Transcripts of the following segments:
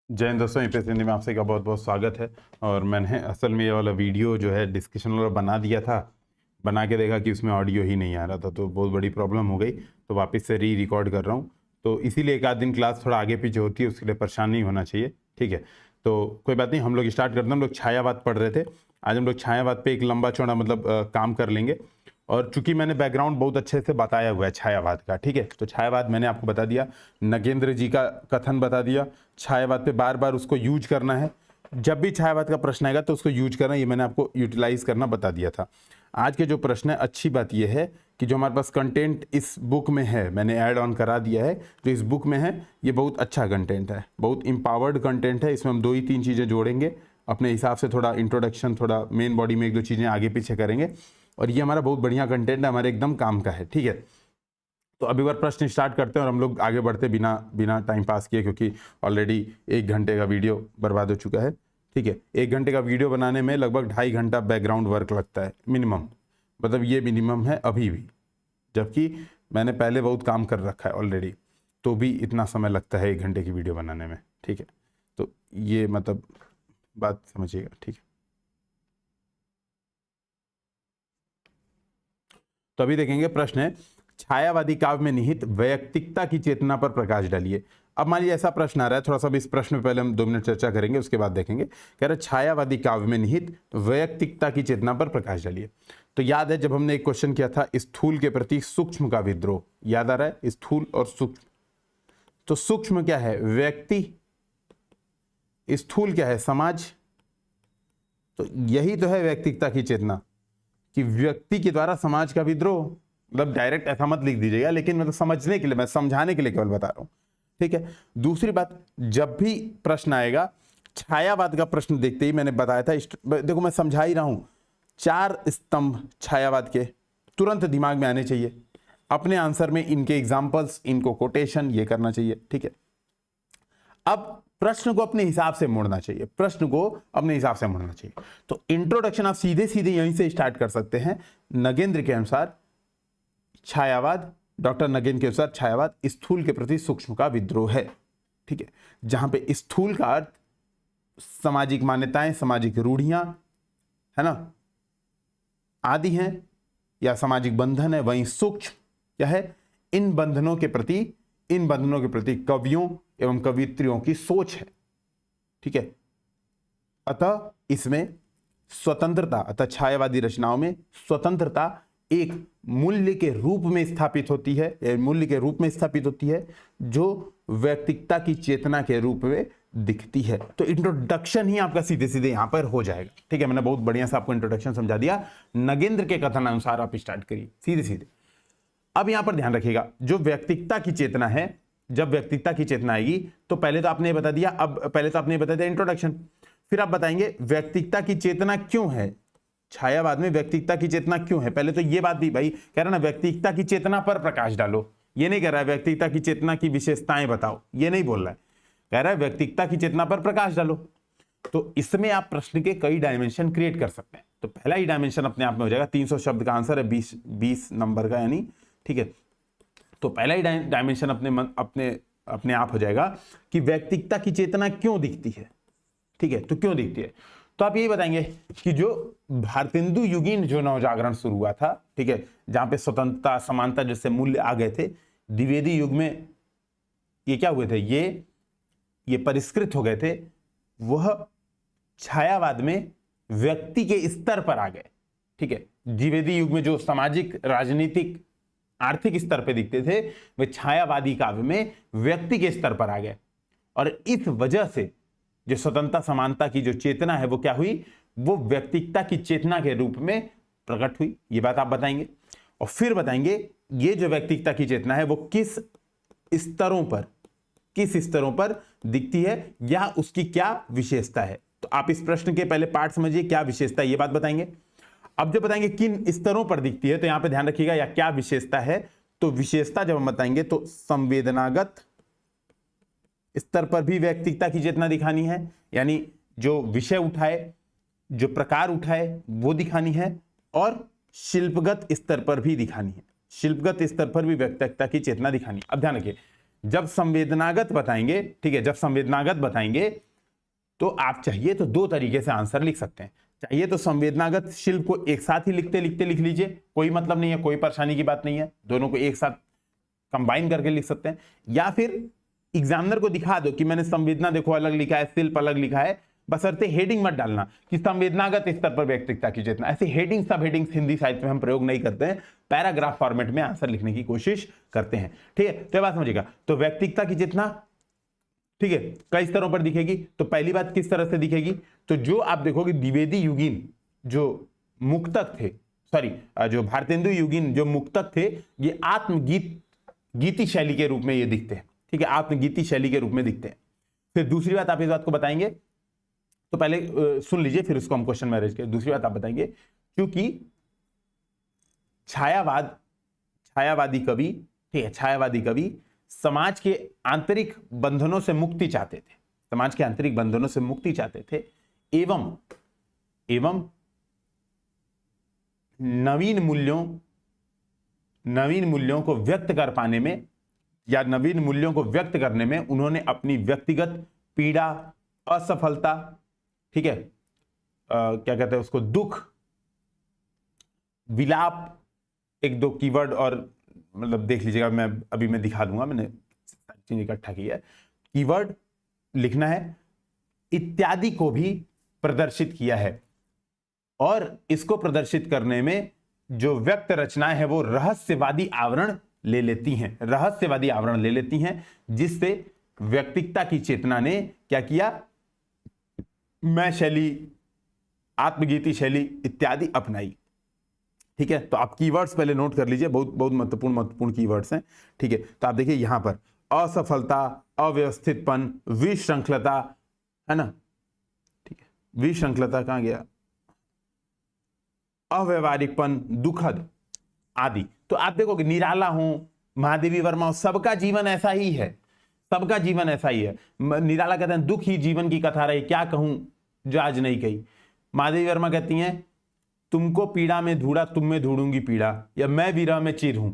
जय हिंद दोस्तों, यूपीएससी हिंदी में आप सभी का बहुत बहुत स्वागत है। और मैंने असल में ये वाला वीडियो जो है डिस्कशन वाला बना दिया था, बना के देखा कि उसमें ऑडियो ही नहीं आ रहा था, तो बहुत बड़ी प्रॉब्लम हो गई। तो वापस से रिकॉर्ड कर रहा हूँ। तो इसीलिए एक आध दिन क्लास थोड़ा आगे पीछे होती है, उसके लिए परेशान नहीं होना चाहिए, ठीक है। तो कोई बात नहीं, हम लोग स्टार्ट करते हैं। हम लोग छायावाद पढ़ रहे थे। आज हम लोग छायावाद पे एक लंबा चौड़ा काम कर लेंगे। और चूंकि मैंने बैकग्राउंड बहुत अच्छे से बताया हुआ है छायावाद का, ठीक है। तो छायावाद मैंने आपको बता दिया, नगेंद्र जी का कथन बता दिया। छायावाद पे बार बार उसको यूज करना है, जब भी छायावाद का प्रश्न आएगा तो उसको यूज करना, ये मैंने आपको यूटिलाइज करना बता दिया था। आज के जो प्रश्न है, अच्छी बात यह है कि जो हमारे पास कंटेंट इस बुक में है, मैंने ऐड ऑन करा दिया है। जो इस बुक में है ये बहुत अच्छा कंटेंट है, बहुत इम्पावर्ड कंटेंट है। इसमें हम 2 ही 3 चीज़ें जोड़ेंगे अपने हिसाब से, थोड़ा इंट्रोडक्शन, थोड़ा मेन बॉडी में 1-2 चीज़ें आगे पीछे करेंगे। और ये हमारा बहुत बढ़िया कंटेंट है, हमारे एकदम काम का है, ठीक है। तो अब एक बार प्रश्न स्टार्ट करते हैं और हम लोग आगे बढ़ते बिना टाइम पास किए, क्योंकि ऑलरेडी 1 घंटे का वीडियो बर्बाद हो चुका है, ठीक है। 1 घंटे का वीडियो बनाने में लगभग 2.5 घंटा बैकग्राउंड वर्क लगता है मिनिमम, मतलब ये मिनिमम है अभी भी, जबकि मैंने पहले बहुत काम कर रखा है ऑलरेडी, तो भी इतना समय लगता है 1 घंटे की वीडियो बनाने में, ठीक है। तो ये मतलब बात समझिएगा, ठीक है। तो अभी देखेंगे, प्रश्न है छायावादी काव्य में निहित वैयक्तिकता की चेतना पर प्रकाश डालिए। अब मान लीजिए ऐसा प्रश्न आ रहा है, थोड़ा सा भी इस प्रश्न में पहले हम 2 मिनट चर्चा करेंगे, उसके बाद देखेंगे। कह रहे छायावादी काव्य में निहित वैयक्तिकता की चेतना पर प्रकाश डालिए। तो याद है जब हमने एक क्वेश्चन किया था, स्थूल के प्रति सूक्ष्म का विद्रोह, याद आ रहा है? स्थूल और सूक्ष्म। तो सूक्ष्म क्या है? व्यक्ति। स्थूल क्या है? समाज। तो यही तो है वैयक्तिकता की चेतना, कि व्यक्ति के द्वारा समाज का विद्रोह। मतलब डायरेक्ट ऐसा मत लिख दीजिएगा, लेकिन मतलब समझने के लिए, मैं समझाने के लिए केवल बता रहा हूं, ठीक है। दूसरी बात, जब भी प्रश्न आएगा, छायावाद का प्रश्न देखते ही मैंने बताया था, देखो मैं समझा ही रहा हूं, 4 स्तंभ छायावाद के तुरंत दिमाग में आने चाहिए। अपने आंसर में इनके एग्जाम्पल्स, इनको कोटेशन, ये करना चाहिए, ठीक है। अब प्रश्न को अपने हिसाब से मोड़ना चाहिए, प्रश्न को अपने हिसाब से मोड़ना चाहिए। तो इंट्रोडक्शन आप सीधे सीधे यहीं से स्टार्ट कर सकते हैं। नगेंद्र के अनुसार छायावाद, डॉक्टर नगेंद्र के अनुसार छायावाद स्थूल के प्रति सूक्ष्म का विद्रोह है, ठीक है। जहां पे स्थूल का अर्थ सामाजिक मान्यताएं, सामाजिक रूढ़ियां, है ना, आदि हैं, या सामाजिक बंधन है। वहीं सूक्ष्म क्या है? इन बंधनों के प्रति कवियों एवं कवित्रियों की सोच है, ठीक है। अतः इसमें स्वतंत्रता, अतः छायावादी रचनाओं में स्वतंत्रता एक मूल्य के रूप में स्थापित होती है, जो व्यक्तिकता की चेतना के रूप में दिखती है। तो इंट्रोडक्शन ही आपका सीधे सीधे यहां पर हो जाएगा, ठीक है। मैंने बहुत बढ़िया से आपको इंट्रोडक्शन समझा दिया। नगेंद्र के कथन अनुसार आप स्टार्ट करिए सीधे सीधे। अब यहां पर ध्यान रखिएगा, जो व्यक्तिकता की चेतना है, जब व्यक्तिकता की चेतना आएगी तो पहले तो आपने बता दिया, इंट्रोडक्शन, फिर आप बताएंगे व्यक्तिकता की चेतना क्यों है, छायावाद में व्यक्तिकता की चेतना क्यों है। पहले तो ये बात भी, भाई कह रहा ना व्यक्तिकता की चेतना पर प्रकाश डालो, ये नहीं कह रहा है व्यक्तिकता की चेतना की विशेषताएं बताओ, ये नहीं बोल रहा है, कह रहा है व्यक्तिकता की चेतना पर प्रकाश डालो। तो इसमें आप प्रश्न के कई डायमेंशन क्रिएट कर सकते हैं। तो पहला ही डायमेंशन अपने आप में हो जाएगा, 300 शब्द का आंसर है, 20 नंबर का, यानी, ठीक है। तो पहला ही डायमेंशन अपने आप हो जाएगा कि व्यक्तिकता की चेतना क्यों दिखती है, ठीक है। तो क्यों दिखती है, तो आप यही बताएंगे कि जो भारतेंदु युगीन जो नवजागरण शुरू हुआ था, ठीक है, जहां पे स्वतंत्रता, समानता जैसे मूल्य आ गए थे, द्विवेदी युग में ये क्या हुए थे, ये परिष्कृत हो गए थे, वह छायावाद में व्यक्ति के स्तर पर आ गए, ठीक है। द्विवेदी युग में जो सामाजिक, राजनीतिक, आर्थिक स्तर पर दिखते थे, वे छायावादी काव्य में व्यक्ति के स्तर पर आ गए। और इस वजह से जो स्वतंत्रता, समानता की जो चेतना है, वो क्या हुई, वो व्यक्तिकता की चेतना के रूप में प्रकट हुई। ये बात आप बताएंगे, और फिर बताएंगे ये जो व्यक्तिकता की चेतना है वो किस स्तरों पर दिखती है, या उसकी क्या विशेषता है। तो आप इस प्रश्न के पहले पार्ट समझिए, क्या विशेषता है, ये बात बताएंगे। अब जब बताएंगे किन स्तरों पर दिखती है, तो यहां पर ध्यान रखिएगा, या क्या विशेषता है, तो विशेषता जब हम बताएंगे तो संवेदनागत स्तर पर भी व्यक्तिकता की चेतना दिखानी है, यानी जो विषय उठाए, जो प्रकार उठाए, वो दिखानी है, और शिल्पगत स्तर पर भी दिखानी है, शिल्पगत स्तर पर भी व्यक्तिकता की चेतना दिखानी है। अब ध्यान रखिए, जब संवेदनागत बताएंगे, ठीक है, जब संवेदनागत बताएंगे तो आप चाहिए तो दो तरीके से आंसर लिख सकते हैं। चाहिए तो संवेदनागत शिल्प को एक साथ ही लिखते लिखते लिख लीजिए, कोई मतलब नहीं है, कोई परेशानी की बात नहीं है, दोनों को एक साथ कंबाइन करके लिख सकते हैं। या फिर एग्जामिनर को दिखा दो कि मैंने संवेदना देखो अलग लिखा है, शिल्प अलग लिखा है, बशर्ते हेडिंग मत डालना कि संवेदनागत स्तर पर व्यक्तिकता की चेतना। ऐसे हेडिंग सब हेडिंग्स हिंदी साहित्य में हम प्रयोग नहीं करते हैं, पैराग्राफ फॉर्मेट में आंसर लिखने की कोशिश करते हैं। ठीक है, तो बात समझिएगा। तो व्यक्तिकता की चेतना, ठीक है, कई स्तरों पर दिखेगी। तो पहली बात किस तरह से दिखेगी, तो जो आप देखोगे द्विवेदी युगीन जो मुक्तक थे, सॉरी जो भारतेंदु युगीन जो मुक्तक थे, ये गीति शैली के रूप में ये दिखते हैं। ठीक है, आत्मगीति शैली के रूप में दिखते हैं। फिर दूसरी बात आप इस बात को बताएंगे, तो पहले सुन लीजिए फिर उसको हम क्वेश्चन में अरेंज करें। दूसरी बात आप बताएंगे, क्योंकि छायावादी कवि, ठीक है, छायावादी कवि समाज के आंतरिक बंधनों से मुक्ति चाहते थे, समाज के आंतरिक बंधनों से मुक्ति चाहते थे, एवं नवीन मूल्यों को व्यक्त कर पाने में या नवीन मूल्यों को व्यक्त करने में उन्होंने अपनी व्यक्तिगत पीड़ा, असफलता, ठीक है, क्या कहते हैं उसको, दुख, विलाप, एक दो कीवर्ड और मतलब देख लीजिएगा, मैं दिखा दूंगा, मैंने सारी चीजें इकट्ठा की है, कीवर्ड लिखना है, इत्यादि को भी प्रदर्शित किया है। और इसको प्रदर्शित करने में जो व्यक्त रचनाएं हैं वो रहस्यवादी आवरण ले लेती हैं, जिससे व्यक्तिकता की चेतना ने क्या किया, मैं शैली, आत्मगीति शैली इत्यादि अपनाई। ठीक है, तो आप कीवर्ड्स पहले नोट कर लीजिए, बहुत महत्वपूर्ण कीवर्ड्स हैं। ठीक है, तो आप देखिए यहां पर असफलता, अव्यवस्थितपन, विश्रृंखलता, है ना, ठीक है, विश्रृंखलता कहां गया, अव्यवहारिकपन, दुखद आदि। तो आप देखोगे निराला हो, महादेवी वर्मा हो, सबका जीवन ऐसा ही है, निराला कहते हैं दुख ही जीवन की कथा रही, क्या कहूं जो आज नहीं कही। महादेवी वर्मा कहती हैं तुमको पीड़ा में धूड़ा, तुम में धूड़ूंगी पीड़ा, या मैं विरह में चिर हूं।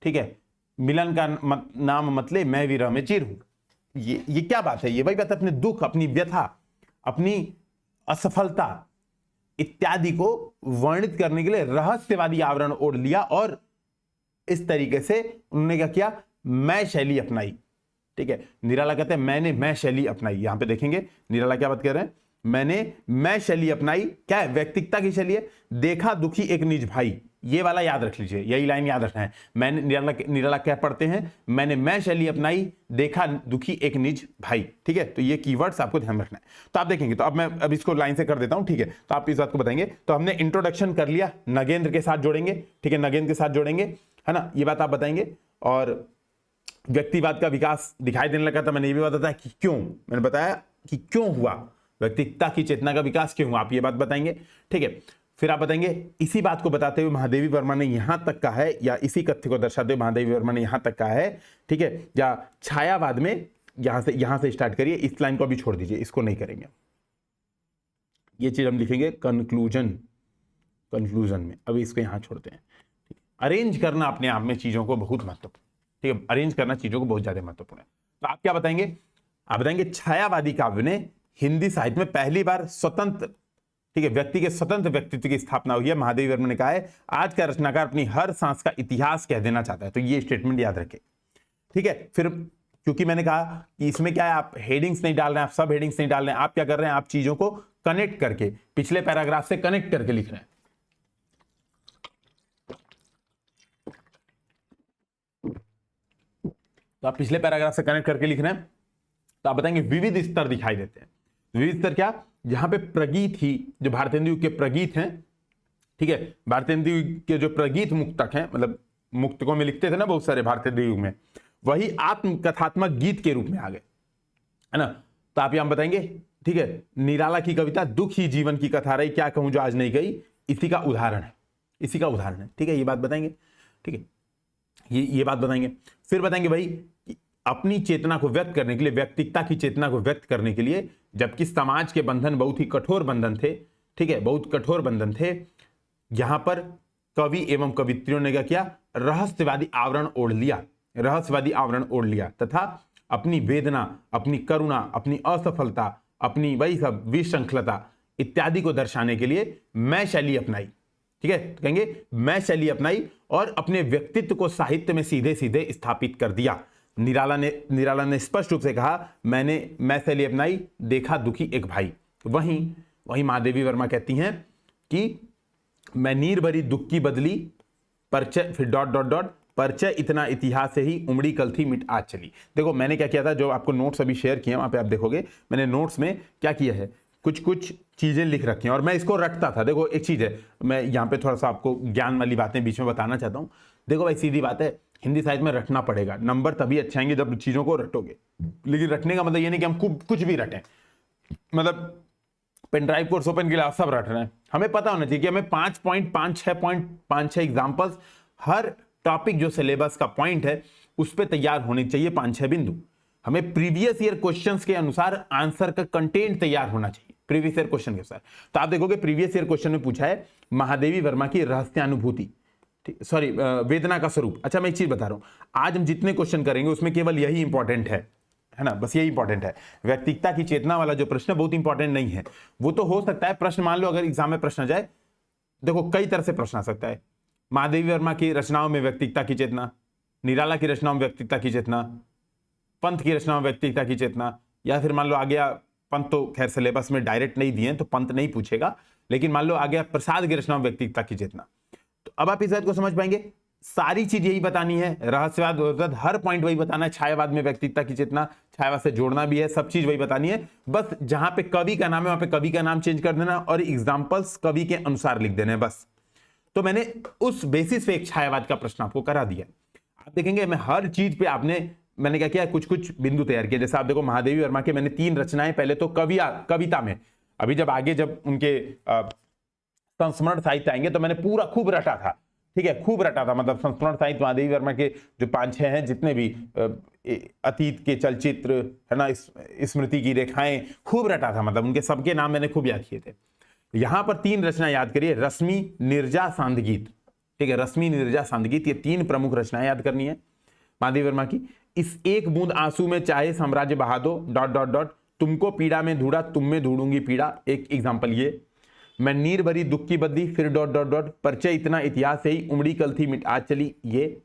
ठीक है, मिलन का नाम मतलब मैं विरह में चिर हूं। ये क्या बात है, ये वही बात है, अपने दुख, अपनी व्यथा, अपनी असफलता इत्यादि को वर्णित करने के लिए रहस्यवादी आवरण ओढ़ लिया और इस तरीके से उन्होंने क्या किया, मैं शैली अपनाई। ठीक है, निराला कहते हैं मैंने मैं शैली अपनाई। यहां पे देखेंगे निराला क्या बात कर रहे हैं, मैंने मैं शैली अपनाई, क्या है, व्यक्तिकता की शैली है। देखा दुखी एक निज भाई, ये वाला याद रख लीजिए, यही लाइन याद रखना है। मैंने निराला क्या पढ़ते हैं, मैंने मैं शैली अपनाई, देखा दुखी एक निज भाई। ठीक है, तो ये कीवर्ड्स आपको ध्यान रखना है। तो आप देखेंगे, तो अब इसको लाइन से कर देता हूं। ठीक है, तो आप इस बात को बताएंगे। तो हमने इंट्रोडक्शन कर लिया, नगेंद्र के साथ जोड़ेंगे। ठीक है, नगेंद्र के साथ जोड़ेंगे, है ना, ये बात आप बताएंगे। और व्यक्तिवाद का विकास दिखाई देने लगा था, मैंने ये भी बताया कि क्यों, मैंने बताया कि क्यों हुआ, व्यक्तिकता की चेतना का विकास क्यों हुआ, आप ये बात बताएंगे। ठीक है, फिर आप बताएंगे इसी बात को बताते हुए महादेवी वर्मा ने यहां तक कहा है, या इसी तथ्य को दर्शाते हुए महादेवी वर्मा ने यहां तक कहा है। ठीक है, या छायावाद में यहां से स्टार्ट करिए, इस लाइन को अभी छोड़ दीजिए, इसको नहीं करेंगे, ये चीज हम लिखेंगे कंक्लूजन में, अभी इसको यहां छोड़ते हैं। अरेंज करना अपने आप में चीजों को बहुत महत्वपूर्ण, ठीक है, अरेंज करना चीजों को बहुत ज्यादा महत्वपूर्ण है। तो आप क्या बताएंगे, आप बताएंगे छायावादी काव्य ने हिंदी साहित्य में पहली बार स्वतंत्र, ठीक है, व्यक्ति के स्वतंत्र व्यक्तित्व की स्थापना हुई है। महादेवी वर्मा ने कहा है आज का रचनाकार अपनी हर सांस का इतिहास कह देना चाहता है। तो ये स्टेटमेंट याद रखें। ठीक है, फिर क्योंकि मैंने कहा कि इसमें क्या है, आप हेडिंग्स नहीं डाल रहे हैं, आप सब हेडिंग्स नहीं डाल रहे हैं, आप क्या कर रहे हैं, आप चीजों को कनेक्ट करके, पिछले पैराग्राफ से कनेक्ट करके लिख रहे हैं। तो आप पिछले पैराग्राफ से कनेक्ट करके लिख रहे हैं। तो आप बताएंगे विविध स्तर दिखाई देते हैं। विविध स्तर क्या, जहां पे प्रगीत ही, जो भारतेंदु युग के प्रगीत हैं, ठीक है, भारतेंदु युग के जो प्रगीत मुक्तक हैं, मतलब मुक्तकों में लिखते थे ना बहुत सारे भारतेंदु युग में, वही आत्मकथात्मक गीत के रूप में आ गए, है ना। तो आप यहां बताएंगे, ठीक है, निराला की कविता दुख ही जीवन की कथा रही, क्या कहूं जो आज नहीं गई, इसी का उदाहरण है, ठीक है, ये बात बताएंगे। ठीक है, ये बात बताएंगे। फिर बताएंगे भाई अपनी चेतना को व्यक्त करने के लिए, व्यक्तिकता की चेतना को व्यक्त करने के लिए, जबकि समाज के बंधन बहुत ही कठोर बंधन थे, ठीक है, बहुत कठोर बंधन थे, यहां पर कवि एवं कवित्रियों ने क्या किया, रहस्यवादी आवरण ओढ़ लिया। रहस्यवादी आवरण ओढ़ लिया तथा अपनी वेदना, अपनी करुणा, अपनी असफलता, अपनी वही सब विश्रंखलता इत्यादि को दर्शाने के लिए मैं शैली अपनाई। ठीक है, तो कहेंगे मैं शैली अपनाई और अपने व्यक्तित्व को साहित्य में सीधे सीधे स्थापित कर दिया। निराला ने स्पष्ट रूप से कहा मैंने मैं शैली अपनाई, देखा दुखी एक भाई। वहीं महादेवी वर्मा कहती हैं कि मैं नीर भरी दुख की बदली परिचय, फिर डॉट डॉट डॉट, परिचय इतना इतिहास से ही उमड़ी कल थी मिट आज चली। देखो मैंने क्या किया था, जो आपको नोट्स अभी शेयर किए वहां पे आप देखोगे मैंने नोट्स में क्या किया है, कुछ चीजें लिख रखी हैं और मैं इसको रटता था। देखो एक चीज है, मैं यहाँ पे थोड़ा सा आपको ज्ञान वाली बातें बीच में बताना चाहता हूँ। देखो भाई सीधी बात है, हिंदी साहित्य में रटना पड़ेगा, नंबर तभी अच्छे आएंगे जब चीजों को रटोगे। लेकिन रटने का मतलब ये नहीं कि हम कुछ भी रटें, मतलब पेन ड्राइव कोर्स ओपन के लिए आप सब रट रहे हैं। हमें पता होना चाहिए कि हमें 5.56 एग्जाम्पल्स, हर टॉपिक जो सिलेबस का पॉइंट है उस पर तैयार होने चाहिए 5-6 बिंदु। हमें प्रीवियस ईयर क्वेश्चंस के अनुसार आंसर का कंटेंट तैयार होना चाहिए, प्रीवियस ईयर क्वेश्चन के अनुसार। तो आप देखोगे प्रीवियस ईयर क्वेश्चन में पूछा है महादेवी वर्मा की रहस्यानुभूति, सॉरी वेदना का स्वरूप। अच्छा मैं एक चीज बता रहा हूं, आज हम जितने क्वेश्चन करेंगे उसमें केवल यही इंपॉर्टेंट है ना, बस यही इंपॉर्टेंट है। व्यक्तिकता की चेतना वाला जो प्रश्न बहुत इंपॉर्टेंट नहीं है। वो तो हो सकता है प्रश्न, मान लो अगर एग्जाम में प्रश्न आ जाए, देखो कई तरह से प्रश्न आ सकता है। महादेवी वर्मा की रचनाओं में व्यक्तिकता की चेतना, निराला की रचनाओं में व्यक्तिकता की चेतना, पंत की रचनाओं में व्यक्तिकता की चेतना, या फिर मान लो आ गया, पंत तो खैर सिलेबस में डायरेक्ट नहीं दिए तो पंत नहीं पूछेगा, लेकिन मान लो आ गया प्रसाद की रचनाओं में व्यक्तिकता की चेतना। तो अब आप इस बात को समझ पाएंगे, सारी चीज यही बतानी है, रहस्यवाद हर पॉइंट वही बताना है, छायावाद में व्यक्तिकता की चेतना, छायावाद से जोड़ना भी है, सब चीज वही बतानी है। बस जहां पे कवि का नाम है वहां पे कवि का नाम चेंज कर देना और एग्जांपल्स कवि के अनुसार लिख देने बस। तो मैंने उस बेसिस पे एक छायावाद का प्रश्न आपको करा दिया। आप देखेंगे मैं हर चीज पे मैंने क्या किया, कुछ बिंदु तैयार किए। जैसे आप देखो महादेवी वर्मा के मैंने 3 रचनाएं, पहले तो कविता में, अभी जब आगे जब उनके संस्मरण साहित्य आएंगे तो मैंने पूरा खूब रटा था। ठीक है, खूब रटा था, मतलब संस्मरण साहित्य महादेवी वर्मा के जो 5-6 हैं, जितने भी अतीत के चलचित्र है ना, स्मृति की रेखाएं, खूब रटा था, मतलब उनके सबके नाम मैंने खूब याद किए थे। यहां पर 3 रचना याद करिए, रश्मि, नीरजा, सांदगीत। ठीक है, रश्मि, नीरजा, सांदगीत, ये 3 प्रमुख रचनाएं याद करनी है महादेवी वर्मा की। इस एक बूंद आंसू में चाहे साम्राज्य बहा दो, डॉट डॉट डॉट, तुमको पीड़ा में ढूंढा, तुम में ढूंढूंगी पीड़ा, एक एग्जाम्पल ये। मैं नीर भरी दुख की बदली, फिर डॉट डॉट डॉट, परिचय इतना इतिहास से ही उमड़ी कल थी मिट आज चली, ये।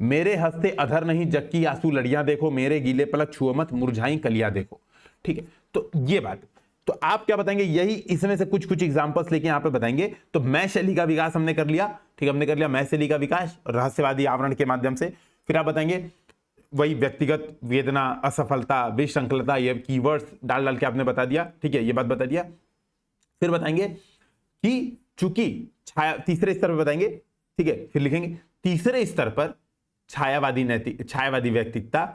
मेरे हंसते अधर नहीं जग की आंसू लड़ियां देखो, मेरे गीले पलक छुओ मत मुरझाई कलियां देखो। ठीक है, तो ये बात, तो आप क्या बताएंगे, यही इसमें से कुछ एग्जांपल्स लेके यहां पे बताएंगे। तो मैं शैली का विकास हमने कर लिया, ठीक है, हमने कर लिया मैं शैली का विकास रहस्यवादी आवरण के माध्यम से। फिर आप बताएंगे वही व्यक्तिगत वेदना, असफलता, विश्रंखलता, ये कीवर्ड्स डाल के आपने बता दिया। ठीक है, ये बात बता दिया। फिर बताएंगे कि चूंकि तीसरे स्तर पर बताएंगे, ठीक है, फिर लिखेंगे तीसरे स्तर पर छायावादी व्यक्तिकता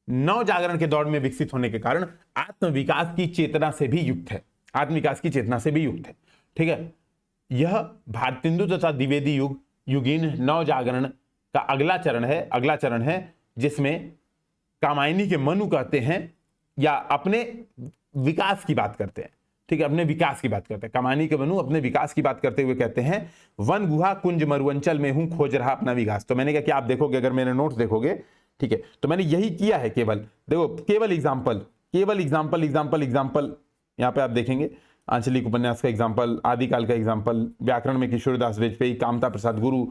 नव जागरण के दौर में विकसित होने के कारण आत्मविकास की चेतना से भी युक्त है, आत्मविकास की चेतना से भी युक्त है। ठीक है, यह भारतेंदु तथा द्विवेदी युगीन नव जागरण का अगला चरण है जिसमें कामायनी के मनु कहते हैं या अपने विकास की बात करते हैं। ठीक है, अपने विकास की बात करते हैं, कामायनी के मनु अपने विकास की बात करते हुए कहते हैं, वन गुहा कुंज मरुअंचल में हूं खोज रहा अपना विकास। तो मैंने कहा कि आप देखोगे, अगर मेरे नोट्स देखोगे, ठीक है, तो मैंने यही किया है। केवल देखो, केवल एग्जाम्पल यहां पे आप देखेंगे, आंचलिक उपन्यास का एग्जाम्पल, आदिकाल का एग्जाम्पल, व्याकरण में किशोरदास वाजपेयी, कामता प्रसाद गुरु,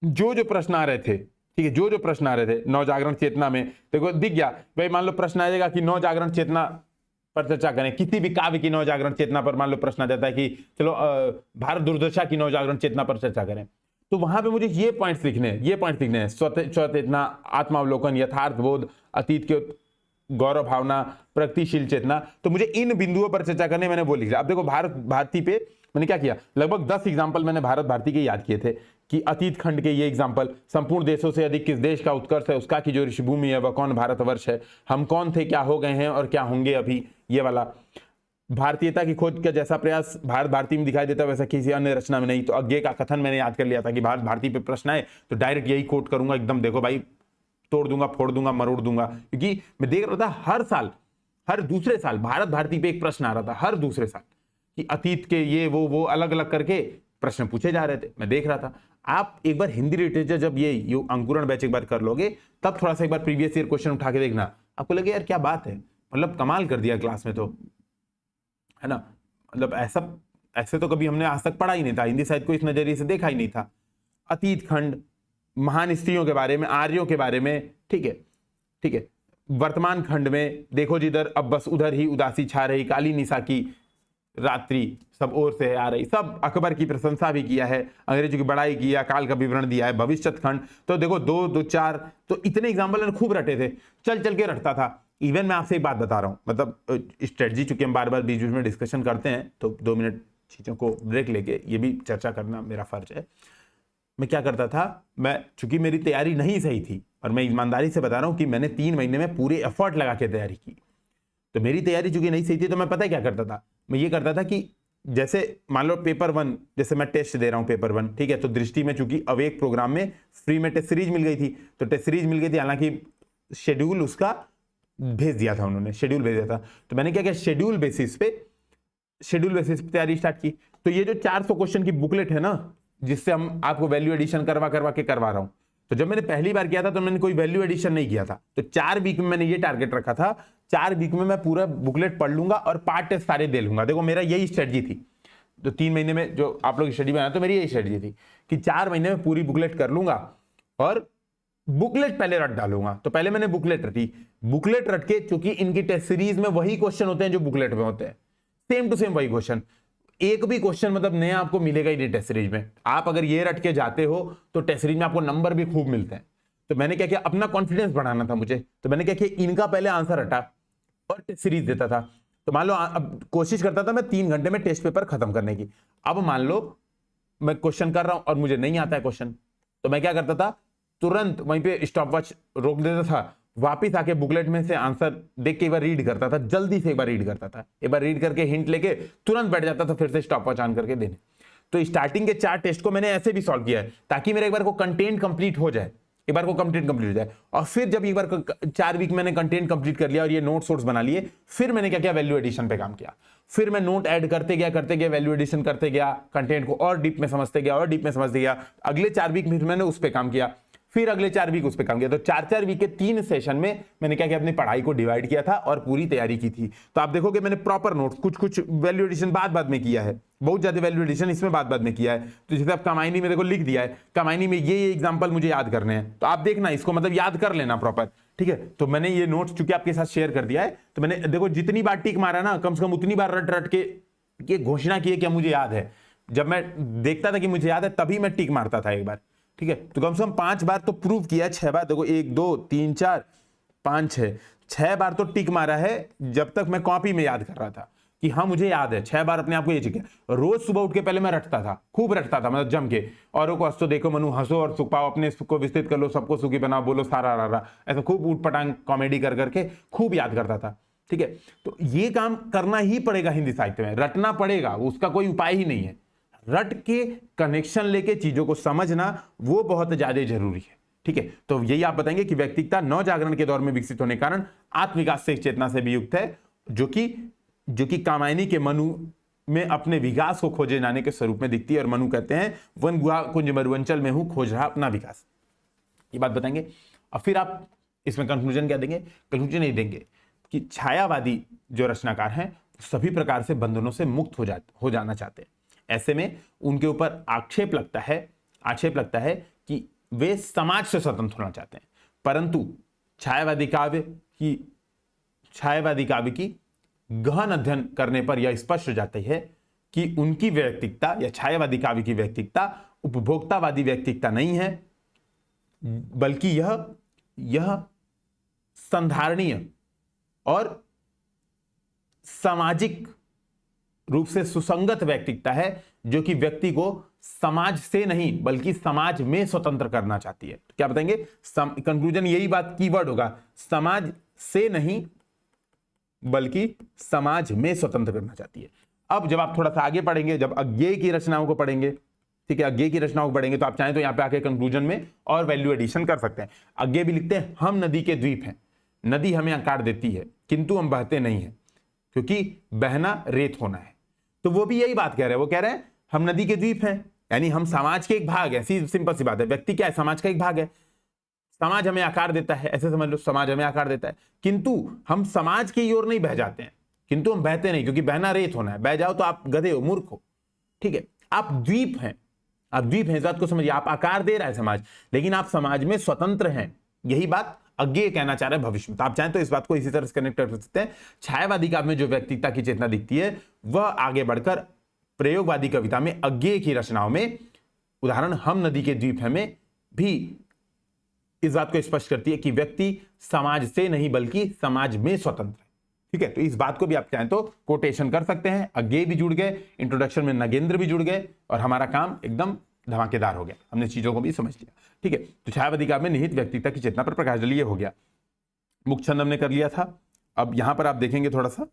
जो प्रश्न आ रहे थे, ठीक है, जो प्रश्न आ रहे थे नवजागरण चेतना में, देखो दिख गया भाई। मान लो प्रश्न आ जाएगा कि नवजागरण चेतना पर चर्चा करें, किसी भी काव्य की नवजागरण चेतना पर मान लो प्रश्न आ जाता है कि चलो भारत दुर्दशा की नवजागरण चेतना पर चर्चा करें, तो वहां पे मुझे ये पॉइंट्स लिखने हैं, स्वचेतना, आत्मावलोकन, यथार्थ बोध, अतीत के गौरव भावना, प्रगतिशील चेतना। तो मुझे इन बिंदुओं पर चर्चा करने, मैंने वो लिखा। अब देखो भारत भारती पे मैंने क्या किया, लगभग 10 एग्जाम्पल मैंने भारत भारती के याद किए थे कि अतीत खंड के ये एग्जाम्पल, संपूर्ण देशों से अधिक किस देश का उत्कर्ष है, उसका की जो ऋषिभूमि है वह कौन भारतवर्ष है, हम कौन थे, क्या हो गए हैं और क्या होंगे अभी, ये वाला। भारतीयता की खोज का जैसा प्रयास भारत भारती में दिखाई देता है वैसा किसी अन्य रचना में नहीं। तो अज्ञे का कथन मैंने याद कर लिया था कि भारत भारती पे प्रश्न आए तो डायरेक्ट यही कोट करूंगा, एकदम देखो भाई, तोड़ दूंगा, फोड़ दूंगा, मरोड़ दूंगा। क्योंकि मैं देख रहा था हर साल, हर दूसरे साल भारत भारती पे एक प्रश्न आ रहा था, हर दूसरे साल, कि अतीत के ये वो अलग अलग करके प्रश्न पूछे जा रहे थे, मैं देख रहा था। आप एक बार हिंदी लिटरेचर जब ये अंकुरण बैच एक बार कर लोगे, तब थोड़ा सा एक बार प्रीवियस ईयर क्वेश्चन उठा के देखना, आपको लगे यार क्या बात है, मतलब कमाल कर दिया क्लास में, तो है ना, मतलब ऐसे तो कभी हमने आज तक पढ़ा ही नहीं था, हिंदी साहित्य को इस नजरिए से देखा ही नहीं था। अतीत खंड, महान स्त्रियों के बारे में, आर्यों के बारे में, ठीक है। वर्तमान खंड में देखो जिधर अब बस उधर ही उदासी छा रही, काली निशा की रात्रि सब ओर से आ रही, सब अकबर की प्रशंसा भी किया है, अंग्रेजों की बड़ाई किया, काल का विवरण दिया है, भविष्य खंड, तो देखो 2, 4, तो इतने एग्जाम्पल मैंने खूब रटे थे, चल के रटता था। इवन मैं आपसे एक बात बता रहा हूं, मतलब स्ट्रेटजी, चूंकि हम बार बार बीच में डिस्कशन करते हैं, तो 2 मिनट चीजों को ब्रेक लेके ये भी चर्चा करना मेरा फर्ज है। मैं क्या करता था, मैं चूंकि मेरी तैयारी नहीं सही थी, और मैं ईमानदारी से बता रहा हूं कि मैंने 3 महीने में पूरे एफर्ट लगा के तैयारी की, तो मेरी तैयारी चूंकि नहीं सही थी, तो मैं पता है क्या करता था, मैं ये करता था कि जैसे मान लो पेपर 1, जैसे मैं टेस्ट दे रहा हूं पेपर 1, ठीक है, तो दृष्टि में चूंकि अवेक प्रोग्राम में फ्री में टेस्ट सीरीज मिल गई थी, तो टेस्ट सीरीज मिल गई थी, हालांकि शेड्यूल उसका भेज दिया था उन्होंने, शेड्यूल भेज दिया था, तो मैंने क्या किया, शेड्यूल बेसिस पे तैयारी स्टार्ट की। तो ये जो 400 क्वेश्चन की बुकलेट है ना, जिससे हम आपको वैल्यू एडिशन करवा रहा हूं, तो जब मैंने पहली बार किया था तो मैंने कोई वैल्यू एडिशन नहीं किया था, तो 4 वीक में मैंने ये टारगेट रखा था, 4 वीक में मैं पूरा बुकलेट पढ़ लूंगा और पार्ट टेस्ट सारे दे लूंगा। देखो मेरा यही स्ट्रेटजी थी, तो 3 महीने में जो आप लोग स्टडी बनाया, तो मेरी यही स्ट्रेटजी थी कि 4 महीने में पूरी बुकलेट कर लूंगा और बुकलेट पहले रट डालूंगा। तो पहले मैंने बुकलेट रट के, क्योंकि इनकी टेस्ट सीरीज में वही क्वेश्चन होते हैं जो बुकलेट में होते हैं, सेम टू सेम वही क्वेश्चन, एक भी क्वेश्चन मतलब नया आपको मिलेगा ही नहीं टेस्ट सीरीज में। आप अगर ये रट के जाते हो तो टेस्ट सीरीज में आपको नंबर भी खूब मिलते हैं। तो मैंने क्या किया, अपना कॉन्फिडेंस बढ़ाना था मुझे, तो मैंने क्या किया, इनका पहले आंसर रटा और टेस्ट सीरीज देता था। तो मान लो अब कोशिश करता था मैं 3 घंटे में टेस्ट पेपर खत्म करने की। अब मान लो मैं क्वेश्चन कर रहा हूं और मुझे नहीं आता है क्वेश्चन, तो मैं क्या करता था, तुरंत वहीं पे स्टॉप वॉच रोक देता था, वापिस आके बुकलेट में से आंसर देख के एक बार रीड करता था, जल्दी से एक बार रीड करता था, एक बार रीड करके हिंट लेके तुरंत बैठ जाता था फिर से स्टॉप वॉच ऑन करके देने। तो स्टार्टिंग के 4 टेस्ट को मैंने ऐसे भी सॉल्व किया है, ताकि मेरे एक बार को कंटेंट कंप्लीट हो जाए, और फिर जब एक बार 4 वीक मैंने कंटेंट कंप्लीट कर लिया और ये नोट सोर्स बना लिए, फिर मैंने क्या किया, वैल्यू एडिशन पे काम किया। फिर मैं नोट ऐड करते गया, वैल्यू एडिशन करते गया, कंटेंट को और डीप में समझते गया, अगले 4 वीक में मैंने उस पर काम किया, फिर अगले 4 वीक उस पर काम किया। तो 4 वीक के 3 सेशन में मैंने क्या किया, अपनी पढ़ाई को डिवाइड किया था और पूरी तैयारी की थी। तो आप देखोगे मैंने प्रॉपर नोट्स, कुछ वैल्यू एडिशन बाद में किया है, बहुत ज्यादा वैल्यू एडिशन इसमें बाद में किया है। तो जैसे आप कमाइनी में देखो लिख दिया है, कमाइनी में ये एग्जाम्पल मुझे याद करने हैं, तो आप देखना इसको, मतलब याद कर लेना प्रॉपर, ठीक है। तो मैंने ये नोट्स चूंकि आपके साथ शेयर कर दिया है, तो मैंने देखो जितनी बार टिक मारा ना, कम से कम उतनी बार रट के ये घोषणा की है क्या मुझे याद है। जब मैं देखता था कि मुझे याद है तभी मैं टिक मारता था एक बार, ठीक है। तो कम से कम 5 बार तो प्रूव किया, 6 बार, देखो 1 2 3 4 5 6 बार तो टिक मारा है, जब तक मैं कॉपी में याद कर रहा था कि हाँ मुझे याद है। 6 बार अपने आप को ये चीज, रोज सुबह उठ के पहले मैं रटता था, खूब रटता था, मतलब जम के, औरों को हंसो देखो मनु, हंसो और सुख पाओ, अपने सुख को विस्तृत कर लो, सबको सुखी बनाओ, बोलो सारा रारा, ऐसा खूब ऊट पटांग कॉमेडी कर करके खूब याद करता था, ठीक है। तो ये काम करना ही पड़ेगा हिंदी साहित्य में, रटना पड़ेगा, उसका कोई उपाय ही नहीं है। रट के कनेक्शन लेके चीजों को समझना वो बहुत ज्यादा जरूरी है, ठीक है। तो यही आप बताएंगे कि व्यक्तिगता नव जागरण के दौर में विकसित होने के कारण आत्मविकास से चेतना से भी युक्त है, जो कि कामायनी के मनु में अपने विकास को खोजे जाने के स्वरूप में दिखती है। और मनु कहते हैं वन गुहा कुंज मरुवंचल में हूं, खोज रहा अपना विकास, ये बात बताएंगे। और फिर आप इसमें कंक्लूजन क्या देंगे, कंक्लूजन नहीं देंगे कि छायावादी जो रचनाकार हैं सभी प्रकार से बंधनों से मुक्त हो जाना चाहते हैं। ऐसे में उनके ऊपर आक्षेप लगता है कि वे समाज से स्वतंत्र होना चाहते हैं, परंतु छायावादी काव्य की गहन अध्ययन करने पर यह स्पष्ट हो जाती है कि उनकी व्यक्तिकता या छायावादी काव्य की व्यक्तिकता उपभोक्तावादी व्यक्तिकता नहीं है, बल्कि यह संधारणीय और सामाजिक रूप से सुसंगत व्यक्तिकता है, जो कि व्यक्ति को समाज से नहीं बल्कि समाज में स्वतंत्र करना चाहती है। तो क्या बताएंगे, कंक्लूजन यही बात कीवर्ड होगा, समाज से नहीं बल्कि समाज में स्वतंत्र करना चाहती है। अब जब आप थोड़ा सा आगे पढ़ेंगे, जब अज्ञेय की रचनाओं को पढ़ेंगे, ठीक है, अज्ञेय की रचनाओं को पढ़ेंगे, तो आप चाहें तो यहां पे आके कंक्लूजन में और वैल्यू एडिशन कर सकते हैं। अज्ञेय भी लिखते हैं, हम नदी के द्वीप हैं, नदी हमें आकार देती है किंतु हम बहते नहीं हैं, क्योंकि बहना रेत होना है। तो वो भी यही बात कह रहे हैं, वो कह रहे हैं हम नदी के द्वीप हैं, यानी हम समाज के एक भाग है, सिंपल सी बात है। व्यक्ति क्या है? समाज का एक भाग है। समाज हमें आकार देता है, ऐसे समझ लो, समाज हमें आकार देता है, किंतु हम समाज की ओर नहीं बह जाते हैं, किंतु हम बहते नहीं, क्योंकि बहना रेत होना है। बह जाओ तो आप गधे हो, मूर्ख हो, ठीक है। आप द्वीप हैं, आप द्वीप हैं, इस बात को समझिए। आप आकार दे रहा है समाज, लेकिन आप समाज में स्वतंत्र हैं। यही बात अज्ञेय कहना चाह रहे हैं भविष्य में। तो आप चाहें तो इस बात को इसी तरह से कनेक्ट कर सकते हैं। छायावादी काव्य में जो व्यक्तित्व की चेतना दिखती है, वह आगे बढ़कर प्रयोगवादी कविता में अज्ञेय की रचनाओं में, उदाहरण हम नदी के द्वीप हैं में भी इस बात को स्पष्ट करती है कि व्यक्ति समाज से नहीं बल्कि समाज में स्वतंत्र है। ठीक है, तो इस बात को भी आप चाहें तो कोटेशन कर सकते हैं। अज्ञेय भी जुड़ गए, इंट्रोडक्शन में नगेंद्र भी जुड़ गए, और हमारा काम एकदम धमाकेदार हो गया, हमने चीजों को भी समझ लिया। ठीक है, तो छायावादी काव्य में निहित व्यक्तित्व की चेतना पर प्रकाश डालिए हो गया। मुक्त छंद हमने कर लिया था। अब यहां पर आप देखेंगे थोड़ा सा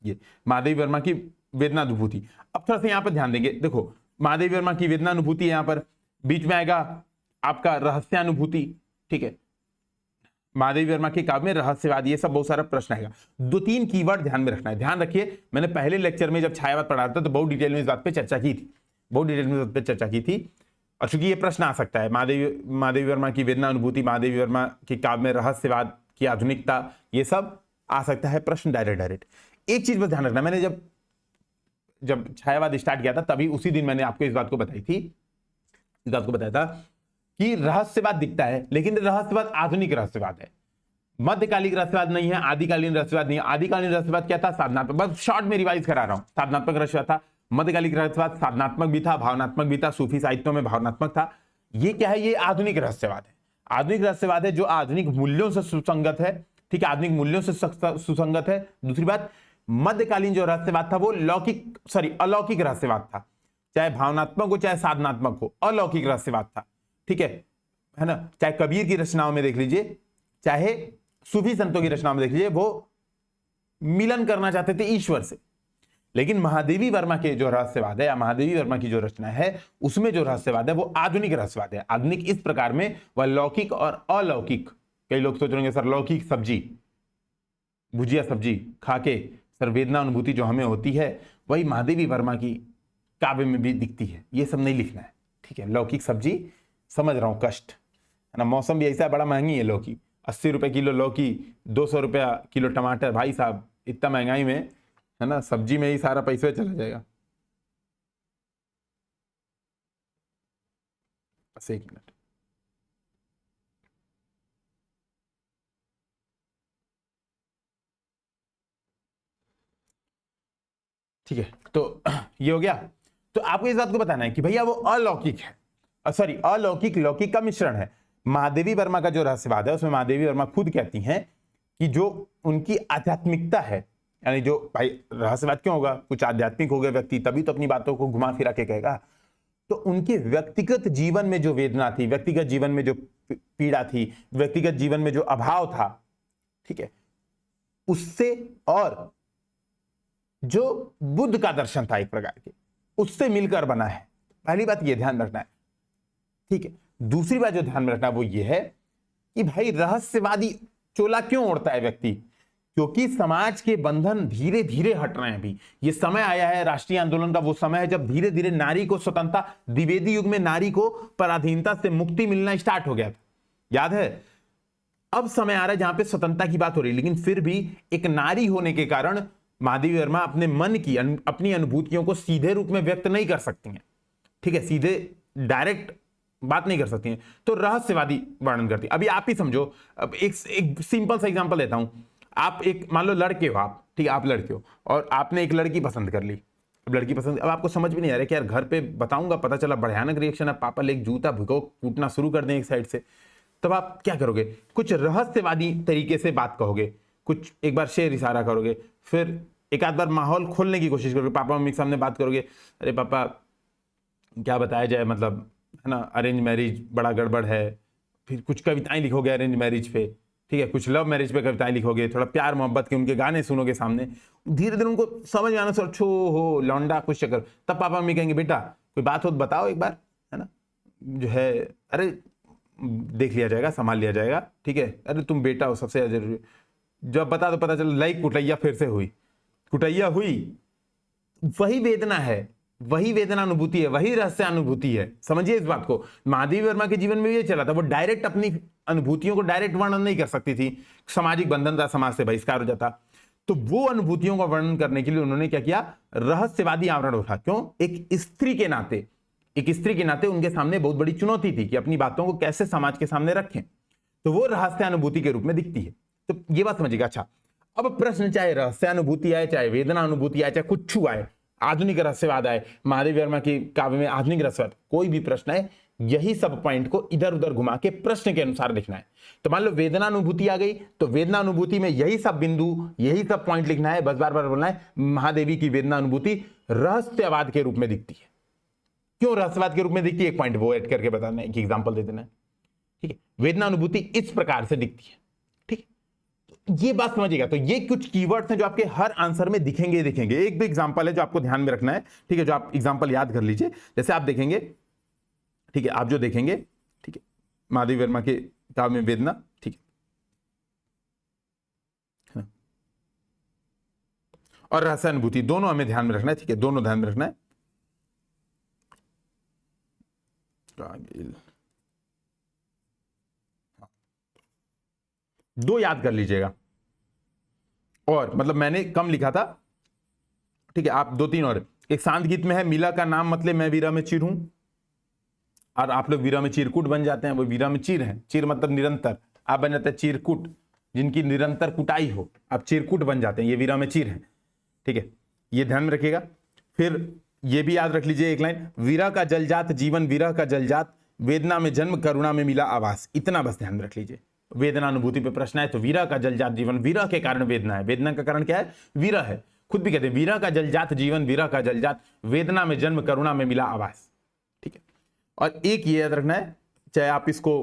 ये महादेवी वर्मा की वेदनानुभूति। अब थोड़ा सा यहां पर ध्यान देंगे। देखो, महादेवी वर्मा की वेदनानुभूति यहां पर बीच में आएगा आपका रहस्यानुभूति। ठीक है, महादेवी वर्मा के काव्य में रहस्यवाद, ये सब बहुत सारा प्रश्न आएगा। 2-3 कीवर्ड ध्यान में रखना है। ध्यान रखिए, मैंने पहले लेक्चर में जब छायावाद पढ़ा था तो बहुत डिटेल में इस बात पे चर्चा की थी, बहुत डिटेल में इस बात पे चर्चा की थी। और चूंकि ये प्रश्न आ सकता है, महादेवी वर्मा की वेदनानुभूति, महादेवी वर्मा के काव्य में रहस्यवाद की आधुनिकता, ये सब आ सकता है प्रश्न डायरेक्ट। एक चीज बस ध्यान रखना, मैंने जब छायावाद स्टार्ट किया था तभी उसी दिन मैंने आपको इस बात को बताई थी, इस बात को बताया था कि रहस्यवाद दिखता है, लेकिन रहस्यवाद आधुनिक रहस्यवाद है, मध्यकालिक रहस्यवाद नहीं है, आदिकालीन रहस्यवाद नहीं है। आदिकालीन रहस्यवाद क्या था? साधनात्मक। बस शॉर्ट में रिवाइज करा रहा हूं। साधनात्मक रहस्यवाद था। मध्यकालिक रहस्यवाद साधनात्मक भी था, भावनात्मक भी था, सूफी साहित्यों में भावनात्मक था। ये क्या है? ये आधुनिक रहस्यवाद है। आधुनिक रहस्यवाद है जो आधुनिक मूल्यों से सुसंगत है। ठीक है, आधुनिक मूल्यों से सुसंगत है। दूसरी बात, मध्यकालीन जो रहस्यवाद था वो अलौकिक रहस्यवाद था, चाहे भावनात्मक हो चाहे साधनात्मक हो, अलौकिक रहस्यवाद था। ठीक है ना। चाहे कबीर की रचनाओं में देख लीजिए, चाहे सूफी संतों की रचनाओं में देख लीजिए, वो मिलन करना चाहते थे ईश्वर से। लेकिन महादेवी वर्मा के जो रहस्यवाद है, या महादेवी वर्मा की जो रचना है, उसमें जो रहस्यवाद है वो आधुनिक रहस्यवाद है। आधुनिक इस प्रकार में वह लौकिक और अलौकिक, कई लोग सोच रहे होंगे सर लौकिक सब्जी, भुजिया सब्जी खा के सर वेदना अनुभूति जो हमें होती है, वही महादेवी वर्मा की काव्य में भी दिखती है। ये सब नहीं लिखना है। ठीक है, लौकिक सब्जी समझ रहा हूं, कष्ट है ना। मौसम भी ऐसा है, बड़ा महंगी है लौकी, 80 रुपए किलो लौकी, 200 रुपया किलो टमाटर। भाई साहब, इतना महंगाई में, है ना, सब्जी में ही सारा पैसा चला जाएगा। बस 1 मिनट। ठीक है, तो ये हो गया। तो आपको इस बात को बताना है कि भैया वो अलौकिक है, अलौकिक लौकिक का मिश्रण है। महादेवी वर्मा का जो रहस्यवाद है, उसमें महादेवी वर्मा खुद कहती हैं कि जो उनकी आध्यात्मिकता है, यानी जो भाई रहस्यवाद क्यों होगा, कुछ आध्यात्मिक हो गया व्यक्ति, तभी तो अपनी बातों को घुमा फिरा के कहेगा। तो उनके व्यक्तिगत जीवन में जो वेदना थी, व्यक्तिगत जीवन में जो पीड़ा थी, व्यक्तिगत जीवन में जो अभाव था, ठीक है, उससे, और जो बुद्ध का दर्शन था एक प्रकार के, उससे मिलकर बना है। पहली बात ये ध्यान रखना है। ठीक है, दूसरी बात जो ध्यान में रखना है वो ये है कि भाई रहस्यवादी चोला क्यों ओढ़ता है व्यक्ति? क्योंकि समाज के बंधन धीरे धीरे हट रहे हैं। अभी ये समय आया है राष्ट्रीय आंदोलन का, वो समय है जब धीरे धीरे नारी को स्वतंत्रता, द्विवेदी युग में नारी को पराधीनता से मुक्ति मिलना स्टार्ट हो गया था, याद है। अब समय आ रहा है जहां पे स्वतंत्रता की बात हो रही है, लेकिन फिर भी एक नारी होने के कारण महादेवी वर्मा अपने मन की, अपनी अनुभूतियों को सीधे रूप में व्यक्त नहीं कर सकती हैं। ठीक है, सीधे डायरेक्ट बात नहीं कर सकती हैं, तो रहस्यवादी वर्णन करती है। अभी आप ही समझो, अब एक सिंपल सा एग्जांपल देता हूं। आप एक, मान लो लड़के हो आप, ठीक है, आप लड़के हो और आपने एक लड़की पसंद कर ली। अब लड़की पसंद, अब आपको समझ भी नहीं आ रहा कि यार घर पे बताऊंगा, पता चला भयानक रिएक्शन है, पापा ले जूता भिगो कूटना शुरू कर दें एक साइड से, तब आप क्या करोगे? कुछ रहस्यवादी तरीके से बात कहोगे, कुछ एक बार शेर इशारा करोगे, फिर एक आध बार माहौल खोलने की कोशिश करोगे, पापा मम्मी के सामने बात करोगे, अरे पापा क्या बताया जाए, मतलब है ना, अरेंज मैरिज बड़ा गड़बड़ है। फिर कुछ कविताएं लिखोगे अरेंज मैरिज पे, ठीक है, कुछ लव मैरिज पे कविताएं लिखोगे, थोड़ा प्यार मोहब्बत के उनके गाने सुनोगे सामने, धीरे धीरे उनको समझ में आना, सर छो हो लौंडा कुछ चक्कर, तब पापा मम्मी कहेंगे बेटा कोई बात हो तो बताओ एक बार, है ना, जो है अरे देख लिया जाएगा, संभाल लिया जाएगा, ठीक है, अरे तुम बेटा हो सबसे जरूरी। जब बता तो पता चला लाइक कुटैया फिर से हुई, कुटैया हुई, वही वेदना है वही वेदनानुभूति है, वही रहस्यानुभूति है। समझिए इस बात को। महादेवी वर्मा के जीवन में ये चला था, वो डायरेक्ट अपनी अनुभूतियों को डायरेक्ट वर्णन नहीं कर सकती थी, सामाजिक बंधन था, समाज से बहिष्कार हो जाता। तो वो अनुभूतियों का वर्णन करने के लिए उन्होंने क्या किया, रहस्यवादी आवरण उठा। क्यों? एक स्त्री के नाते, उनके सामने बहुत बड़ी चुनौती थी कि अपनी बातों को कैसे समाज के सामने रखें। तो वो रहस्यानुभूति के रूप में दिखती है। तो ये बात समझिएगा। अच्छा, अब प्रश्न चाहे रहस्यानुभूति आए, चाहे वेदना अनुभूति आए, चाहे कुछ आए, आधुनिक रहस्यवाद आए, महादेवी वर्मा की काव्य में आधुनिक रहस्यवाद, कोई भी प्रश्न है, यही सब पॉइंट को इधर उधर घुमा के प्रश्न के अनुसार लिखना है। तो मान लो वेदनानुभूति आ गई, तो वेदनानुभूति में यही सब बिंदु, यही सब पॉइंट लिखना है, बस बार बार बोलना है महादेवी की वेदनानुभूति रहस्यवाद के रूप में दिखती है। क्यों रहस्यवाद के रूप में दिखती है? एक पॉइंट वो ऐड करके बताना है, एक एग्जांपल दे देना है। ठीक है, वेदनानुभूति इस प्रकार से दिखती है। ठीक, तो ये बात समझिएगा। तो ये कुछ कीवर्ड्स हैं जो आपके हर आंसर में दिखेंगे। एक भी एग्जांपल है जो आपको ध्यान में रखना है। ठीक है, जो आप एग्जांपल याद कर लीजिए। जैसे आप देखेंगे, ठीक है, आप जो देखेंगे, ठीक है, महादेवी वर्मा के काव्य में वेदना, ठीक है, और रहस्यानुभूति दोनों हमें ध्यान में रखना है। ठीक है, दोनों ध्यान में रखना है। दो याद कर लीजिएगा। और मतलब मैंने कम लिखा था, ठीक है, आप 2-3 और। एक शांत गीत में है, मिला का नाम मतलब मैं वीरा में चीर हूं, और आप लोग वीरा में चीरकूट बन जाते हैं। वो वीरा में चीर है, चीर मतलब निरंतर, आप बन जाते हैं चीरकूट, जिनकी निरंतर कुटाई हो, आप चीरकूट बन जाते हैं, ये वीरा में चीर है। ठीक है, ये ध्यान में रखिएगा। फिर ये भी याद रख लीजिए एक लाइन, वीरा का जलजात जीवन, विरह का जलजात, वेदना में जन्म, करुणा में मिला आवास। इतना बस ध्यान में रख लीजिए। वेदनानुभूति पे प्रश्न है तो वीरा का जलजात जीवन, विरह के कारण वेदना है, वेदना का कारण क्या है? विरह है। खुद भी कहते हैं वीरा का जलजात जीवन, विरह का जलजात, वेदना में जन्म, करुणा में मिला आवास। ठीक है, और एक ये याद रखना है, चाहे आप इसको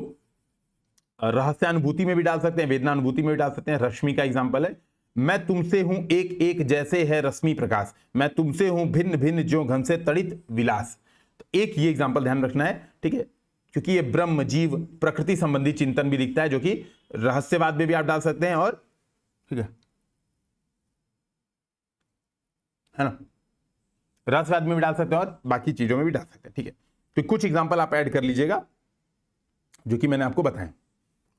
रहस्यानुभूति में भी डाल सकते हैं, वेदनानुभूति में भी डाल सकते हैं। रश्मि का एग्जाम्पल है, मैं तुमसे हूं एक एक जैसे है रश्मि प्रकाश, मैं तुमसे हूं भिन्न भिन्न जो घन से तड़ित विलास। तो एक ये एग्जाम्पल ध्यान रखना है। ठीक है, क्योंकि ये ब्रह्म जीव प्रकृति संबंधी चिंतन भी दिखता है, जो कि रहस्यवाद में भी आप डाल सकते हैं, और ठीक है ना, रहस्यवाद में भी डाल सकते हैं और बाकी चीजों में भी डाल सकते हैं। ठीक है, तो कुछ एग्जाम्पल आप ऐड कर लीजिएगा जो कि मैंने आपको बताया।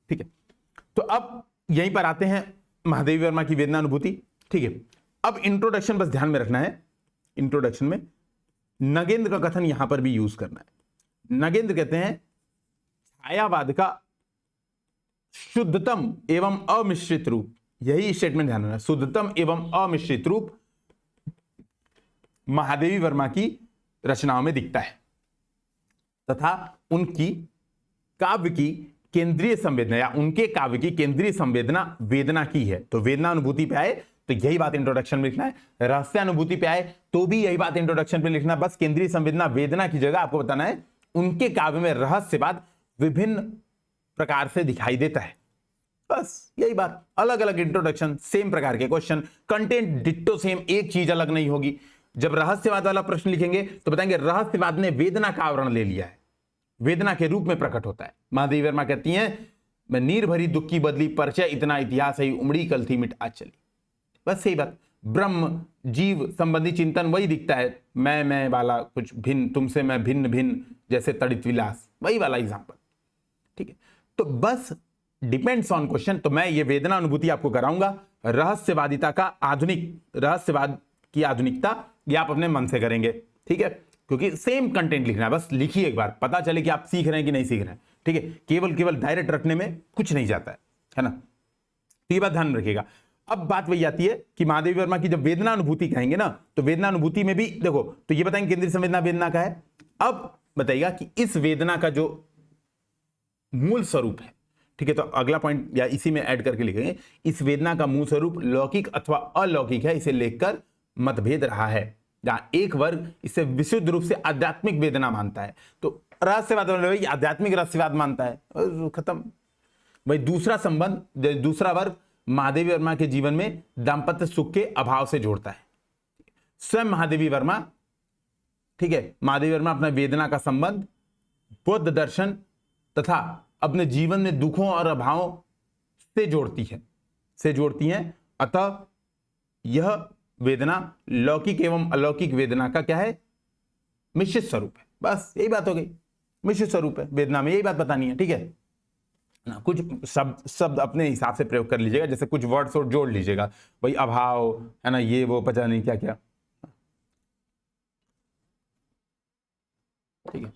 ठीक है, तो अब यहीं पर आते हैं महादेवी वर्मा की वेदनानुभूति। ठीक है, अब इंट्रोडक्शन बस ध्यान में रखना है। इंट्रोडक्शन में नगेंद्र का कथन यहां पर भी यूज करना है। नगेंद्र कहते हैं छायावाद का शुद्धतम एवं अमिश्रित रूप, यही स्टेटमेंट ध्यान रखना, शुद्धतम एवं अमिश्रित रूप महादेवी वर्मा की रचनाओं में दिखता है, तथा उनकी काव्य की केंद्रीय संवेदना, या उनके काव्य की केंद्रीय संवेदना वेदना की है। तो वेदनानुभूति पे आए तो यही बात इंट्रोडक्शन में लिखना है, रहस्यानुभूति पे आए तो भी यही बात इंट्रोडक्शन पे लिखना। बस केंद्रीय संवेदना वेदना की जगह आपको बताना है उनके काव्य में रहस्यवाद विभिन्न प्रकार से दिखाई देता है। बस यही बात, अलग अलग इंट्रोडक्शन, सेम प्रकार के क्वेश्चन, कंटेंट डिट्टो सेम, एक चीज अलग नहीं होगी। जब रहस्यवाद वाला प्रश्न लिखेंगे तो बताएंगे रहस्यवाद ने वेदना का आवरण ले लिया है, वेदना के रूप में प्रकट होता है। महादेवी वर्मा कहती हैं मैं नीर भरी दुख की बदली परिचय इतना इतिहास है, उमड़ी कल थी मिट आज चली। बस यही बात, ब्रह्म जीव संबंधी चिंतन वही दिखता है, मैं वाला कुछ भिन्न, तुमसे मैं भिन्न भिन्न जैसे तड़ित विलास, वही वाला एग्जाम्पल। ठीक है, तो बस डिपेंड्स ऑन क्वेश्चन। तो मैं ये वेदना अनुभूति आपको कराऊंगा, रहस्यवादिता का आधुनिक, रहस्यवाद की आधुनिकता ये आप अपने मन से करेंगे। ठीक है, क्योंकि सेम कंटेंट लिखना है, बस लिखिए एक बार, पता चले कि आप सीख रहे हैं कि नहीं सीख रहे हैं। ठीक है, केवल डायरेक्ट रखने में कुछ नहीं जाता है ना, तो ये बात ध्यान रखिएगा। अब बात वही आती है कि महादेवी वर्मा की जब वेदना अनुभूति कहेंगे ना, तो वेदना अनुभूति में भी देखो, तो ये बताएंगे केंद्रीय संवेदना वेदना का है। अब बताइएगा कि इस वेदना का जो मूल स्वरूप है, ठीक है, तो अगला पॉइंट या इसी में ऐड करके लिखेंगे, इस वेदना का मूल स्वरूप लौकिक अथवा अलौकिक है, इसे लेकर मतभेद रहा है। जहां एक वर्ग इसे विशुद्ध रूप से आध्यात्मिक वेदना मानता है, तो रहस्यवाद आध्यात्मिक रहस्यवाद मानता है, खत्म। भाई दूसरा संबंध, दूसरा वर्ग महादेवी वर्मा के जीवन में दाम्पत्य सुख के अभाव से जोड़ता है। स्वयं महादेवी वर्मा, ठीक है, महादेवी वर्मा अपना वेदना का संबंध बौद्ध दर्शन तथा अपने जीवन में दुखों और अभावों से जोड़ती हैं। अतः यह वेदना लौकिक एवं अलौकिक वेदना का क्या है? मिश्रित स्वरूप है, बस यही बात हो गई, मिश्रित स्वरूप है वेदना में, यही बात बतानी है, ठीक है ना। कुछ शब्द अपने हिसाब से प्रयोग कर लीजिएगा, जैसे कुछ वर्ड्स और जोड़ लीजिएगा, भाई अभाव है ना, ये वो पता नहीं क्या क्या, ठीक है।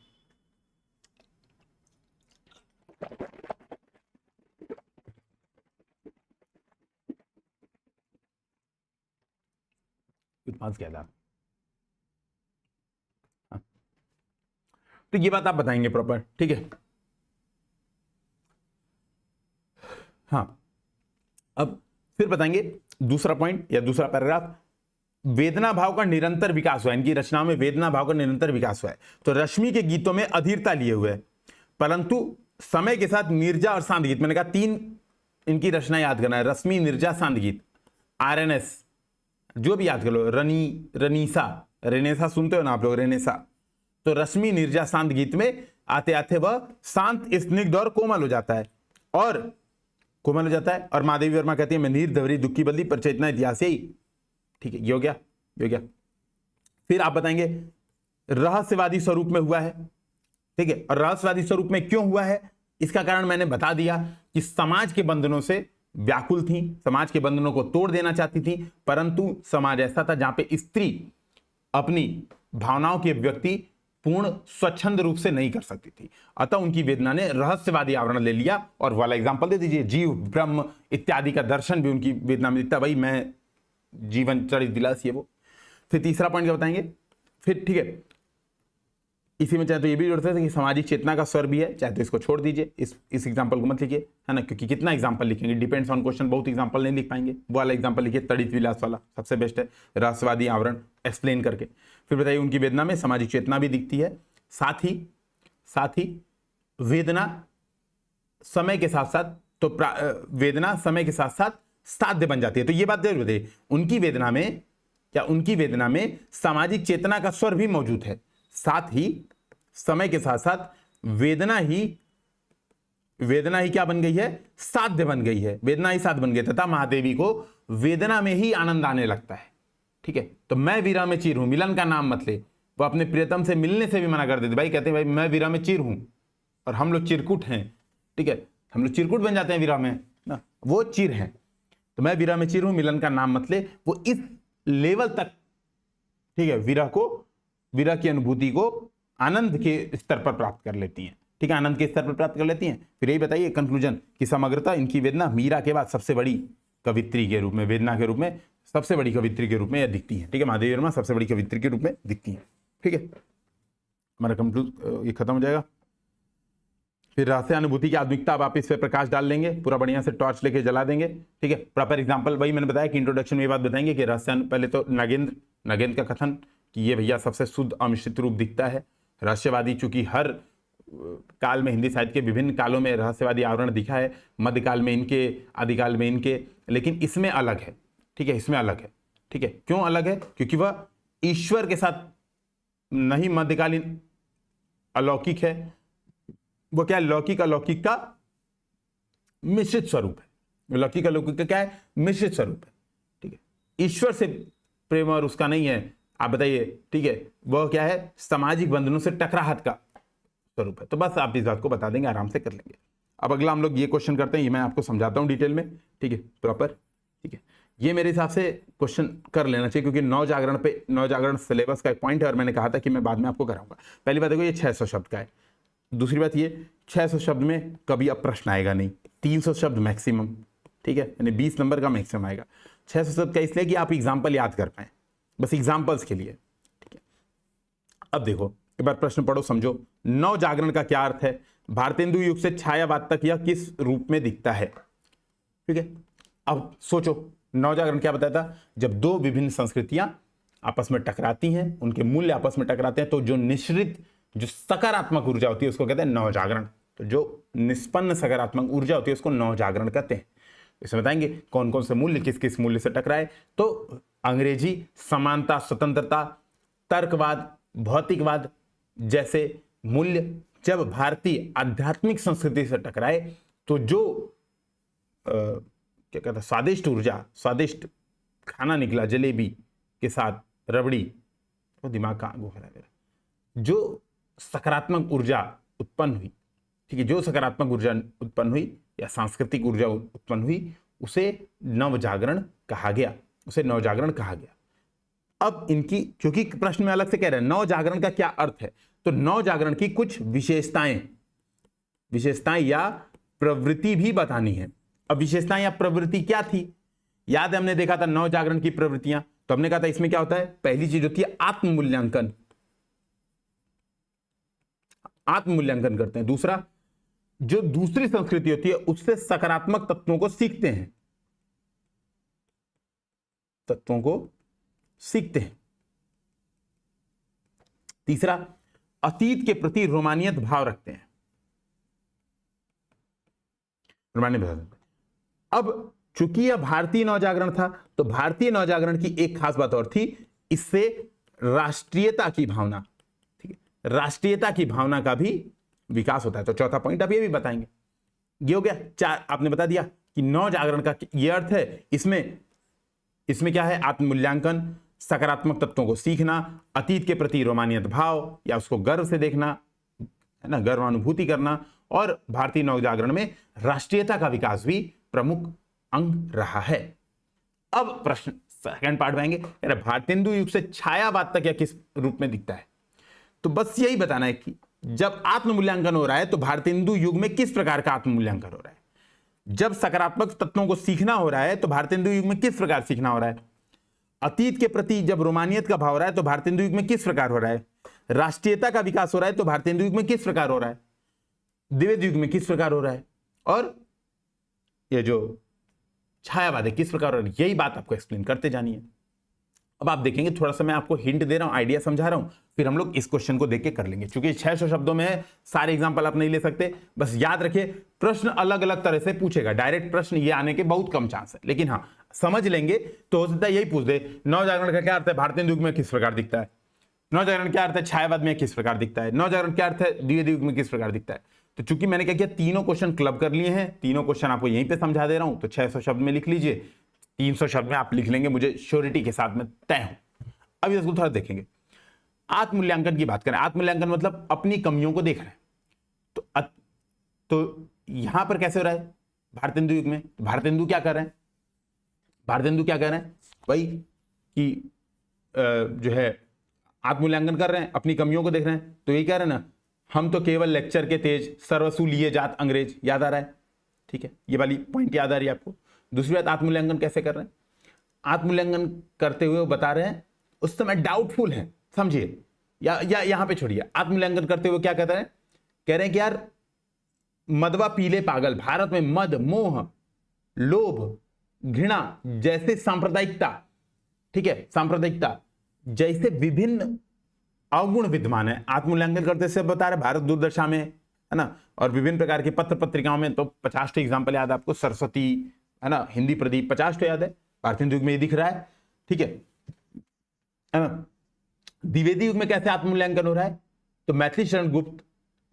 पास क्या था, हाँ। तो ये बात आप बताएंगे प्रॉपर, ठीक है। हाँ, अब फिर बताएंगे दूसरा पॉइंट या दूसरा पैराग्राफ, वेदना भाव का निरंतर विकास हुआ है, इनकी रचनाओं में वेदना भाव का निरंतर विकास हुआ है। तो रश्मि के गीतों में अधीरता लिए हुए है, परंतु समय के साथ नीरजा और शांत गीत, मैंने कहा 3 इनकी रचना याद करना है, रश्मि, नीरजा, शांत गीत, RNS जो भी याद कर लो, रनीसा, रेनेसा सुनते हो ना आप लोग, रेनेसा। तो रश्मि, नीरजा, शांत गीत में आते आते वह शांत, स्निग्ध और कोमल हो जाता है, और महादेवी वर्मा कहती है मैं नीर धवरी दुख की बदली पर चेतना इतिहास यही, ठीक है, ये हो गया। फिर आप बताएंगे रहस्यवादी स्वरूप में हुआ है, ठीक है, और रहस्यवादी स्वरूप में क्यों हुआ है, इसका कारण मैंने बता दिया कि समाज के बंधनों से व्याकुल थी, समाज के बंधनों को तोड़ देना चाहती थी, परंतु समाज ऐसा था जहां पे स्त्री अपनी भावनाओं की अभिव्यक्ति पूर्ण स्वच्छंद रूप से नहीं कर सकती थी, अतः उनकी वेदना ने रहस्यवादी आवरण ले लिया। और वाला एग्जांपल दे दीजिए, जीव, ब्रह्म इत्यादि का दर्शन भी उनकी वेदना में दिखता, भाई मैं जीवन चरित दिलास ये वो। फिर तीसरा पॉइंट क्या बताएंगे, फिर ठीक है, इसी में चाहे तो ये भी जोड़ सकते हैं कि सामाजिक चेतना का स्वर भी है, चाहे तो इसको छोड़ दीजिए, इस एग्जांपल को मत लिखिए, है ना, क्योंकि कितना एग्जांपल लिखेंगे, डिपेंड्स ऑन क्वेश्चन, बहुत एग्जांपल नहीं लिख पाएंगे, वो वाला एग्जांपल लिखिए, तड़ित विलास वाला सबसे बेस्ट है, रहस्यवादी आवरण एक्सप्लेन करके। फिर बताइए उनकी वेदना में सामाजिक चेतना भी दिखती है, साथ ही वेदना समय के साथ साथ, तो वेदना समय के साथ साथ साध्य बन जाती है। तो ये बात जरूर बताइए, उनकी वेदना में सामाजिक चेतना का स्वर भी मौजूद है, साथ ही समय के साथ साथ वेदना ही क्या बन गई है, साध्य बन गई है, वेदना ही साध्य बन गई, तथा महादेवी को वेदना में ही आनंद आने लगता है, ठीक है। तो मैं वीरा में चीर हूं, मिलन का नाम मत ले, वो अपने प्रियतम से मिलने से भी मना कर देते, भाई कहते हैं भाई मैं वीरा में चीर हूं, और हम लोग चिरकुट हैं, ठीक है, हम लोग चिरकुट बन जाते हैं वीरा में ना, वो चीर हैं, तो मैं वीरा में चीर हूं, मिलन का नाम मत ले, वो इस लेवल तक, ठीक है, वीरा की अनुभूति को आनंद के स्तर पर प्राप्त कर लेती हैं, ठीक है, आनंद के स्तर पर प्राप्त कर लेती हैं। फिर यही बताइए कंक्लूजन कि समग्रता इनकी वेदना मीरा के बाद सबसे बड़ी कवित्री के रूप में, वेदना के रूप में सबसे बड़ी कवित्री के रूप में यह दिखती है, ठीक है, महादेवी वर्मा सबसे बड़ी कवित्री के रूप में दिखती है, ठीक है। हमारा कंक्लूज ये खत्म हो जाएगा। फिर रहस्य अनुभूति की आधुनिकता, अब आप इस पर प्रकाश डाल लेंगे, पूरा बढ़िया से टॉर्च लेके जला देंगे, ठीक है। प्रॉपर एग्जांपल वही मैंने बताया कि इंट्रोडक्शन में ये बात बताएंगे कि रहस्य, पहले तो नगेंद्र का कथन कि ये भैया सबसे शुद्ध अमिश्रित रूप दिखता है, रहस्यवादी, चूंकि हर काल में हिंदी साहित्य के विभिन्न कालों में रहस्यवादी आवरण दिखा है, मध्यकाल में इनके, आदिकाल में इनके, लेकिन इसमें अलग है, ठीक है, इसमें अलग है, ठीक है। क्यों अलग है, क्योंकि वह ईश्वर के साथ नहीं मध्यकालीन अलौकिक है, वो क्या है, लौकिक अलौकिक का मिश्रित स्वरूप है, लौकिक अलौकिक का क्या है, मिश्रित स्वरूप है, ठीक है, ईश्वर से प्रेम और उसका नहीं है, आप बताइए, ठीक है, वह क्या है, सामाजिक बंधनों से टकराहट का स्वरूप है। तो बस आप इस बात को बता देंगे, आराम से कर लेंगे। अब अगला हम लोग ये क्वेश्चन करते हैं, ये मैं आपको समझाता हूं डिटेल में, ठीक है, प्रॉपर, ठीक है। ये मेरे हिसाब से क्वेश्चन कर लेना चाहिए, क्योंकि नवजागरण सिलेबस का एक पॉइंट है, और मैंने कहा था कि मैं बाद में आपको कराऊंगा। पहली बात देखो, ये 600 शब्द का है, दूसरी बात ये 600 शब्द में कभी अब प्रश्न आएगा नहीं, 300 शब्द मैक्सिमम, ठीक है, यानी 20 नंबर का मैक्सिमम आएगा। 600 शब्द का इसलिए कि आप एग्जाम्पल याद कर पाए, बस एग्जाम्पल्स के लिए, ठीक है। अब देखो एक बार प्रश्न पढ़ो, समझो। नव जागरण का क्या अर्थ है, भारतेंदु युग से छायावाद तक यह किस रूप में दिखता है, ठीक है। अब सोचो नव जागरण क्या बताया था, जब दो विभिन्न संस्कृतियां आपस में टकराती हैं, उनके मूल्य आपस में टकराते हैं, तो जो निश्रित, जो सकारात्मक ऊर्जा होती है उसको कहते हैं नव जागरण, तो जो निष्पन्न सकारात्मक ऊर्जा होती है उसको नव जागरण कहते हैं। इसमें बताएंगे कौन कौन से मूल्य किस किस मूल्य से टकराए, तो अंग्रेजी समानता, स्वतंत्रता, तर्कवाद, भौतिकवाद जैसे मूल्य जब भारतीय आध्यात्मिक संस्कृति से टकराए, तो जो क्या कहता है, स्वादिष्ट ऊर्जा, स्वादिष्ट खाना निकला जलेबी के साथ रबड़ी, वो दिमाग कहाँ घूम रहा है मेरा, जो सकारात्मक ऊर्जा उत्पन्न हुई, ठीक है, जो सकारात्मक ऊर्जा उत्पन्न हुई या सांस्कृतिक ऊर्जा उत्पन्न हुई, उसे नवजागरण कहा गया, उसे नवजागरण कहा गया। अब इनकी, क्योंकि प्रश्न में अलग से कह रहे हैं नवजागरण का क्या अर्थ है, तो नवजागरण की कुछ विशेषताएं या प्रवृत्ति भी बतानी है। अब विशेषताएं या प्रवृत्ति क्या थी? याद है हमने देखा था नवजागरण की प्रवृत्तियां, तो हमने कहा था इसमें क्या होता है, पहली चीज होती है आत्ममूल्यांकन, आत्ममूल्यांकन करते हैं। दूसरा, जो दूसरी संस्कृति होती है उससे सकारात्मक तत्वों को सीखते हैं, तत्वों को सीखते हैं। तीसरा, अतीत के प्रति रोमानियत भाव रखते हैं, रोमानियत भाव। अब चूंकि यह भारतीय नवजागरण था, तो भारतीय नवजागरण की एक खास बात और थी, इससे राष्ट्रीयता की भावना, ठीक है, राष्ट्रीयता की भावना का भी विकास होता है। तो चौथा पॉइंट आप ये भी बताएंगे। ये हो गया, चार आपने बता दिया कि नवजागरण का ये अर्थ है। इसमें क्या है, आत्ममूल्यांकन, सकारात्मक तत्वों को सीखना, अतीत के प्रति रोमानियत भाव या उसको गर्व से देखना, है ना, गर्वानुभूति करना, और भारतीय नवजागरण में राष्ट्रीयता का विकास भी प्रमुख अंग रहा है। अब प्रश्न सेकंड पार्ट में आएंगे, भारतेंदु युग से छायावाद तक यह किस रूप में दिखता है? तो बस यही बताना है कि जब आत्ममूल्यांकन हो रहा है तो भारतेंदु युग में किस प्रकार का आत्ममूल्यांकन हो रहा है, जब सकारात्मक तत्वों को सीखना हो रहा है तो भारतेंदु युग में किस प्रकार सीखना हो रहा है, अतीत के प्रति जब रोमानियत का भाव हो रहा है तो भारतेंदु युग में किस प्रकार हो रहा है, राष्ट्रीयता का विकास हो रहा है तो भारतेंदु युग में किस प्रकार हो रहा है, द्विवेद युग में किस प्रकार हो रहा है, और ये जो छायावाद है किस प्रकार हो रहा है। यही बात आपको एक्सप्लेन करते जानी है। अब आप देखेंगे, थोड़ा सा मैं आपको हिंट दे रहा हूं, आइडिया समझा रहा हूं, फिर हम लोग इस क्वेश्चन को देख के कर लेंगे। क्योंकि 600 शब्दों में है, सारे एग्जांपल आप नहीं ले सकते। बस याद रखिए, प्रश्न अलग अलग तरह से पूछेगा, डायरेक्ट प्रश्न ये आने के बहुत कम चांस है, लेकिन हाँ समझ लेंगे तो हो सकता है यही पूछ दे, नवजागरण का क्या अर्थ है, भारतेंदु युग में किस प्रकार दिखता है, नवजागरण क्या अर्थ है, छायावाद में किस प्रकार दिखता है, नवजागरण क्या अर्थ है, द्विवेदी युग में किस प्रकार दिखता है। तो चूंकि मैंने क्या किया, तीनों क्वेश्चन क्लब कर लिए हैं, तीनों क्वेश्चन आपको यहीं पे समझा दे रहा हूं, तो 600 शब्द में लिख लीजिए, 300 शब्द में आप लिख लेंगे, मुझे श्योरिटी के साथ में तय हूं। अब इसको थोड़ा देखेंगे, आत्ममूल्यांकन की बात करें। आत्ममूल्यांकन मतलब अपनी कमियों को देख रहे हैं। तो यहां पर कैसे हो रहा है भारतेंदु युग में, भारतेंदु क्या कर रहे हैं, भारतेंदु क्या कर रहे हैं भाई कि जो है आत्ममूल्यांकन कर रहे हैं, अपनी कमियों को देख रहे हैं। तो यही कह रहे हैं ना, हम तो केवल लेक्चर के तेज, सर्वसु लिए जात अंग्रेज, याद आ रहा है, ठीक है, ये वाली पॉइंट याद आ रही है आपको। दूसरी बात, आत्ममूल्यांकन कैसे कर रहे हैं, आत्ममूल्यांकन करते हुए वो बता रहे हैं उस समय डाउटफुल है, समझिए, या यहां पे छोड़िए, आत्ममूल्यांकन करते हुए क्या कहते हैं, कह रहे हैं कि यार मदवा पीले पागल, भारत में मद, मोह, लोभ, घृणा जैसे सांप्रदायिकता, ठीक है, सांप्रदायिकता जैसे विभिन्न अवगुण विद्यमान है। आत्ममूल्यांकन करते से बता रहे भारत दूरदर्शा में, है ना, और विभिन्न प्रकार की पत्र पत्रिकाओं में, तो 50 एग्जाम्पल याद है आपको, सरस्वती, है ना, हिंदी प्रदीप, 50 याद है, भारतीय युग में ये दिख रहा है, ठीक है ना। द्विवेदी युग में कैसे आत्ममूल्यांकन हो रहा है, तो मैथिली शरण गुप्त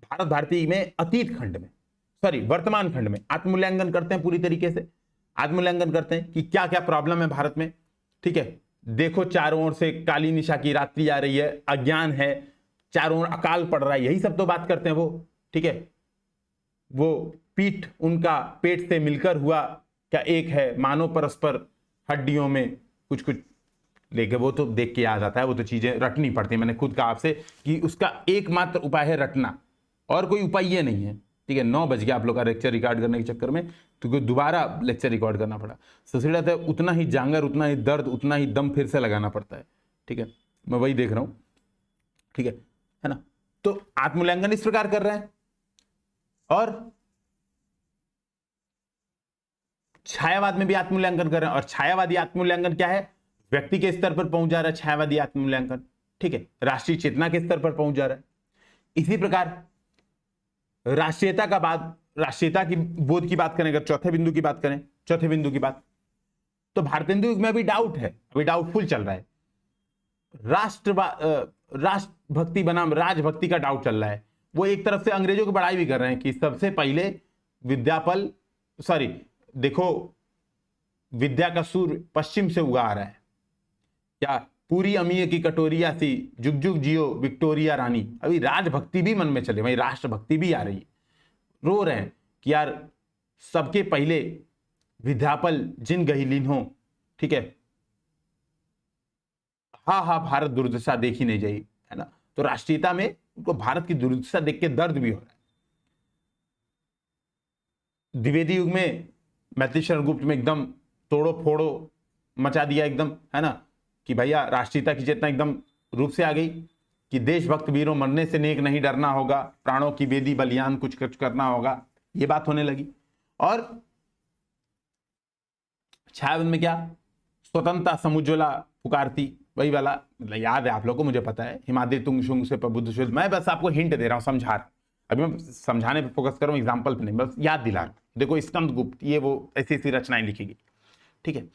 भारत भारती में अतीत खंड में, सॉरी वर्तमान खंड में आत्ममूल्यांकन करते हैं, पूरी तरीके से आत्ममूल्यांकन करते हैं कि क्या क्या प्रॉब्लम है भारत में, ठीक है। देखो चारों ओर से काली निशा की रात्रि आ रही है, अज्ञान है, चारों ओर अकाल पड़ रहा है, यही सब तो बात करते हैं वो, ठीक है। वो पीठ उनका पेट से मिलकर हुआ क्या एक है, मानो परस्पर हड्डियों में कुछ कुछ, लेकिन वो तो देख के याद आता है, वो तो चीजें रटनी पड़ती है। मैंने खुद कहा आपसे कि उसका एकमात्र उपाय है रटना, और कोई उपाय ये नहीं है, ठीक है। 9 बज गया आप लोग का लेक्चर रिकॉर्ड करने के चक्कर में, तो दोबारा लेक्चर रिकॉर्ड करना पड़ा। सबसे बात है, उतना ही जांगर, उतना ही दर्द, उतना ही दम फिर से लगाना पड़ता है, ठीक है, मैं वही देख रहा हूं, ठीक है ना। तो आत्ममूल्यांकन इस प्रकार कर रहे हैं, और छायावाद में भी आत्ममूल्यांकन कर रहे हैं। और छायावादी आत्ममूल्यांकन क्या है, व्यक्ति के स्तर पर पहुंच जा रहा है छायावादी आत्ममूल्यांकन, ठीक है, राष्ट्रीय चेतना के स्तर पर पहुंच जा रहा है। इसी प्रकार राष्ट्रीयता का बात, राष्ट्रीयता की बोध की बात करें, अगर चौथे बिंदु की बात करें, चौथे बिंदु की बात, तो भारतेंदु युग में अभी डाउट है, अभी डाउटफुल चल रहा है। राष्ट्रभक्ति बनाम राजभक्ति का डाउट चल रहा है। वो एक तरफ से अंग्रेजों की बड़ाई भी कर रहे हैं कि सबसे पहले देखो विद्या का सूर्य पश्चिम से उगा आ रहा है, या पूरी अमीय की कटोरिया सी, जुग जुग जियो विक्टोरिया रानी। अभी राजभक्ति भी मन में चले, वही राष्ट्रभक्ति भी आ रही है। रो रहे हैं कि यार सबके पहले विद्यापल जिन गहिलीन हो, ठीक है, हा हा भारत दुर्दशा देखी नहीं जाई, है ना। तो राष्ट्रीयता में उनको भारत की दुर्दशा देख के दर्द भी हो रहा है। द्विवेदी युग में मैथिली शरण गुप्त में एकदम तोड़ो फोड़ो मचा दिया एकदम, है ना, कि भैया राष्ट्रीयता की चेतना एकदम रूप से आ गई कि देशभक्त वीरों मरने से नेक नहीं डरना होगा, प्राणों की बेदी बलियान कुछ कुछ करना होगा, ये बात होने लगी। और छायावन में क्या स्वतंत्रता समुज्ज्वला पुकारती, वही वाला, मतलब याद है आप लोगों को, मुझे पता है, हिमाद्री तुंग शुंग से प्रबुद्ध शुद्ध। मैं बस आपको हिंट दे रहा हूं, समझा रहा हूं, अभी मैं समझाने पे फोकस कर रहा हूं, एग्जाम्पल पे नहीं, बस याद दिला रहा हूं। देखो स्कंदगुप्त, ये वो ऐसी ऐसी रचनाएं लिखेगी, ठीक है।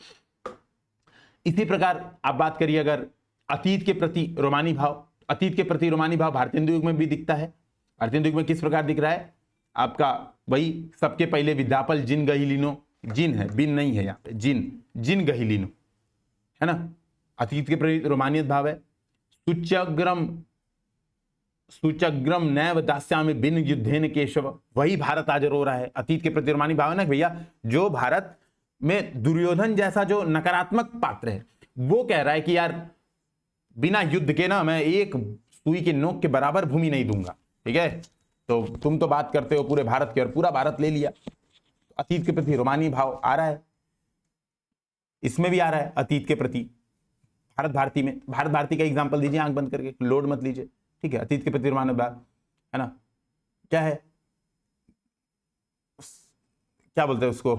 इसी प्रकार आप बात करिए अगर अतीत के प्रति रोमानी भाव, अतीत के प्रति रोमानी भाव भारतेंदु युग में भी दिखता है। भारतेंदु युग में किस प्रकार दिख रहा है आपका, वही सबके पहले विद्यापल जिन गहिलीनो, जिन है बिन नहीं है यहाँ पे, जिन जिन गहिलीनो, है ना। अतीत के प्रति रोमानियत भाव है। सूचग्रम नैव दास्यामि बिन युद्धेन केशव, वही भारत आज रो रहा है। अतीत के प्रति रोमानी भाव है ना भैया, जो भारत में दुर्योधन जैसा जो नकारात्मक पात्र है वो कह रहा है कि यार बिना युद्ध के ना मैं एक सुई के नोक के बराबर भूमि नहीं दूंगा, ठीक है। तो तुम तो बात करते हो पूरे भारत की और पूरा भारत ले लिया। अतीत के प्रति रोमानी भाव आ रहा है, इसमें भी आ रहा है अतीत के प्रति। भारत भारती में, भारत भारती का एग्जांपल दीजिए आंख बंद करके, लोड मत लीजिए, ठीक है। अतीत के प्रति रोमानी भाव है ना, क्या है, क्या बोलते हैं उसको,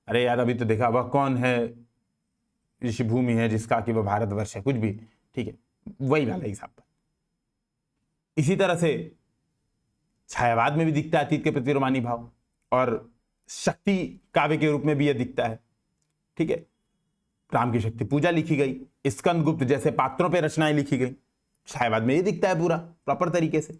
अरे यार अभी तो देखा, वह कौन है ऋषिभूमि है जिसका कि वह भारतवर्ष है, कुछ भी, ठीक है, वही वाला एग्जाम्पल। इसी तरह से छायावाद में भी दिखता है अतीत के प्रति रोमानी भाव, और शक्ति काव्य के रूप में भी यह दिखता है, ठीक है। राम की शक्ति पूजा लिखी गई, स्कंदगुप्त जैसे पात्रों पे रचनाएं लिखी गई, छायावाद में ये दिखता है पूरा प्रॉपर तरीके से।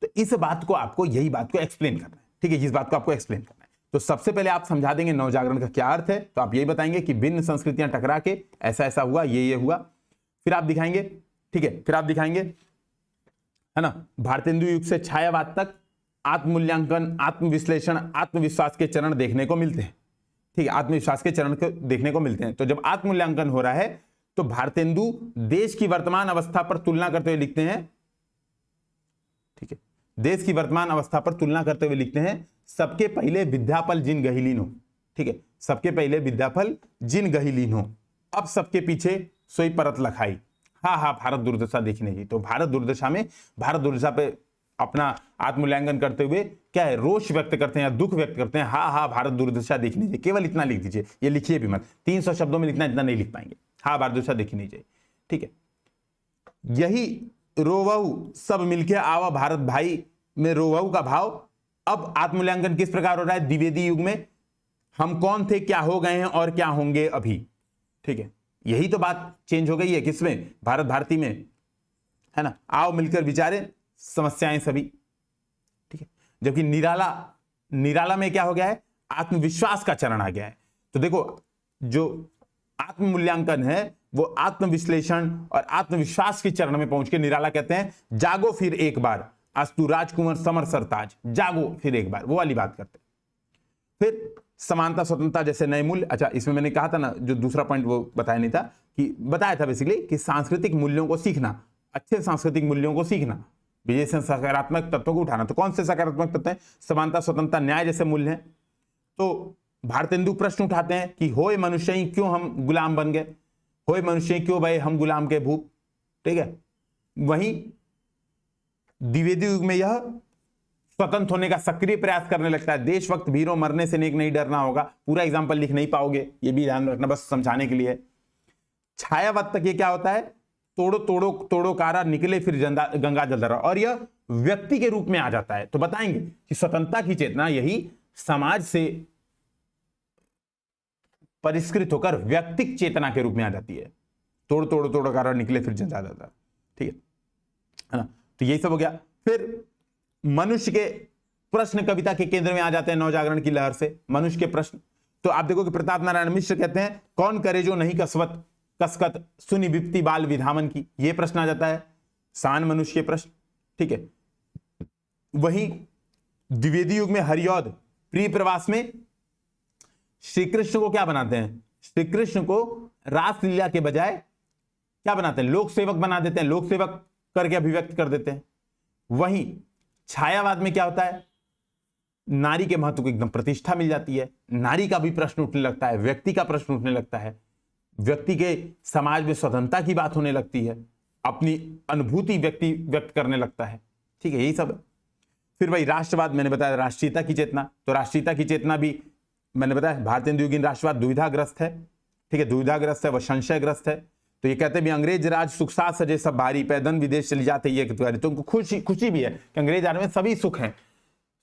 तो इस बात को आपको, यही बात को एक्सप्लेन करना है, ठीक है, इस बात को आपको एक्सप्लेन करना है। तो सबसे पहले आप समझा देंगे नवजागरण का क्या अर्थ है, तो आप यही बताएंगे कि भिन्न संस्कृतियां टकरा के ऐसा ऐसा हुआ, ये हुआ। फिर आप दिखाएंगे, ठीक है, फिर आप दिखाएंगे, है ना, भारतेंदु युग से छायावाद तक आत्ममूल्यांकन, आत्मविश्लेषण, आत्मविश्वास के चरण देखने को मिलते हैं, ठीक है, आत्मविश्वास के चरण को देखने को मिलते हैं। तो जब आत्ममूल्यांकन हो रहा है तो भारतेंदु देश की वर्तमान अवस्था पर तुलना करते हुए लिखते हैं, ठीक है, देश की वर्तमान अवस्था पर तुलना करते हुए लिखते हैं, सबके पहले विद्यापल जिन गहिलीन हो, ठीक है, सबके पहले विद्यापल जिन गहिलीन हो, अब सबके पीछे सोई परत लखाई, हा हा भारत दुर्दशा देखने की। तो भारत दुर्दशा में, भारत दुर्दशा पे अपना आत्ममूल्यांकन करते हुए क्या है, रोष व्यक्त करते हैं या दुख व्यक्त करते हैं, हा हा भारत दुर्दशा देखी नहीं चाहिए। केवल इतना लिख दीजिए, ये लिखिए भी मत, 300 शब्दों में लिखना, इतना नहीं लिख पाएंगे, हा भारत दुर्दशा देखी नहीं चाहिए, ठीक है। यही रोवहु सब मिलके आवा भारत भाई में रोवहु का भाव। अब आत्ममूल्यांकन किस प्रकार हो रहा है, द्विवेदी युग में हम कौन थे, क्या हो गए हैं और क्या होंगे अभी, ठीक है, यही तो बात चेंज हो गई है किसमें, भारत भारती में, है ना। आओ मिलकर विचारें समस्याएं सभी, ठीक है। जबकि निराला, निराला में क्या हो गया है, आत्मविश्वास का चरण आ गया है। तो देखो जो आत्ममूल्यांकन है वो आत्मविश्लेषण और आत्मविश्वास के चरण में पहुंच के निराला कहते हैं जागो फिर एक बार, अस्तु राजकुमार समर सरताज, जागो फिर एक बार, वो वाली बात करते हैं। फिर समानता स्वतंत्रता जैसे नए मूल्य, अच्छा इसमें मैंने कहा था ना, जो दूसरा पॉइंट वो बताया नहीं था, कि बताया था बेसिकली कि सांस्कृतिक मूल्यों को सीखना, अच्छे सांस्कृतिक मूल्यों को सीखना, विजय से सकारात्मक तत्वों को उठाना। तो कौन से सकारात्मक तत्व हैं, समानता स्वतंत्रता न्याय जैसे मूल्य हैं। तो भारतेंदु प्रश्न उठाते हैं कि होए मनुष्य ही क्यों हम गुलाम बन गए, होए मनुष्य क्यों भाई हम गुलाम के भूप, ठीक है। वहीं द्विवेदी युग में यह स्वतंत्र होने का सक्रिय प्रयास करने लगता है, देशभक्त वीरों मरने से नेक नहीं डरना होगा। पूरा एग्जाम्पल लिख नहीं पाओगे, ये भी ध्यान रखना, बस समझाने के लिए। छायावाद तक ये क्या होता है, तोड़ो तोड़ो तोड़ो कारा निकले फिर गंगा जलधरा, और यह व्यक्ति के रूप में आ जाता है। तो बताएंगे कि स्वतंत्रता की चेतना यही समाज से परिष्कृत होकर व्यक्तिक चेतना के रूप में आ जाती है, तोड़ तोड़ो तोड़ो कारा निकले फिर गंगा जलधरा, ठीक है ना। तो यही सब हो गया। फिर मनुष्य के प्रश्न कविता के केंद्र में आ जाते हैं नवजागरण की लहर से, मनुष्य के प्रश्न। तो आप देखो कि प्रताप नारायण मिश्र कहते हैं कौन करे जो नहीं कसकत सुनि विप्ति बाल विधामन की, ये प्रश्न आ जाता है, सान मनुष्य के प्रश्न, ठीक है। वहीं द्विवेदी युग में हरिऔध प्रिय प्रवास में श्री कृष्ण को क्या बनाते हैं, श्री कृष्ण को रासलीला के बजाय क्या बनाते हैं, लोक सेवक बना देते हैं, लोक सेवक करके अभिव्यक्त कर देते हैं। वहीं छायावाद में क्या होता है, नारी के महत्व को एकदम प्रतिष्ठा मिल जाती है, नारी का भी प्रश्न उठने लगता है, व्यक्ति का प्रश्न उठने लगता है, व्यक्ति के समाज में स्वतंत्रता की बात होने लगती है, अपनी अनुभूति व्यक्ति व्यक्त करने लगता है, ठीक है, यही सब है। फिर वही राष्ट्रवाद, मैंने बताया राष्ट्रीयता की चेतना, तो राष्ट्रीयता की चेतना भी मैंने बताया भारतीय हिंदुयुगीन राष्ट्रवाद दुविधाग्रस्त है, ठीक है, दुविधाग्रस्त है, वह संशयग्रस्त है। तो ये कहते हैं भी अंग्रेज राज सुख साथ सजे सब भारी, पैदल विदेश चली जाते ये तो उनको खुशी भी है कि अंग्रेज राज में सभी सुख हैं,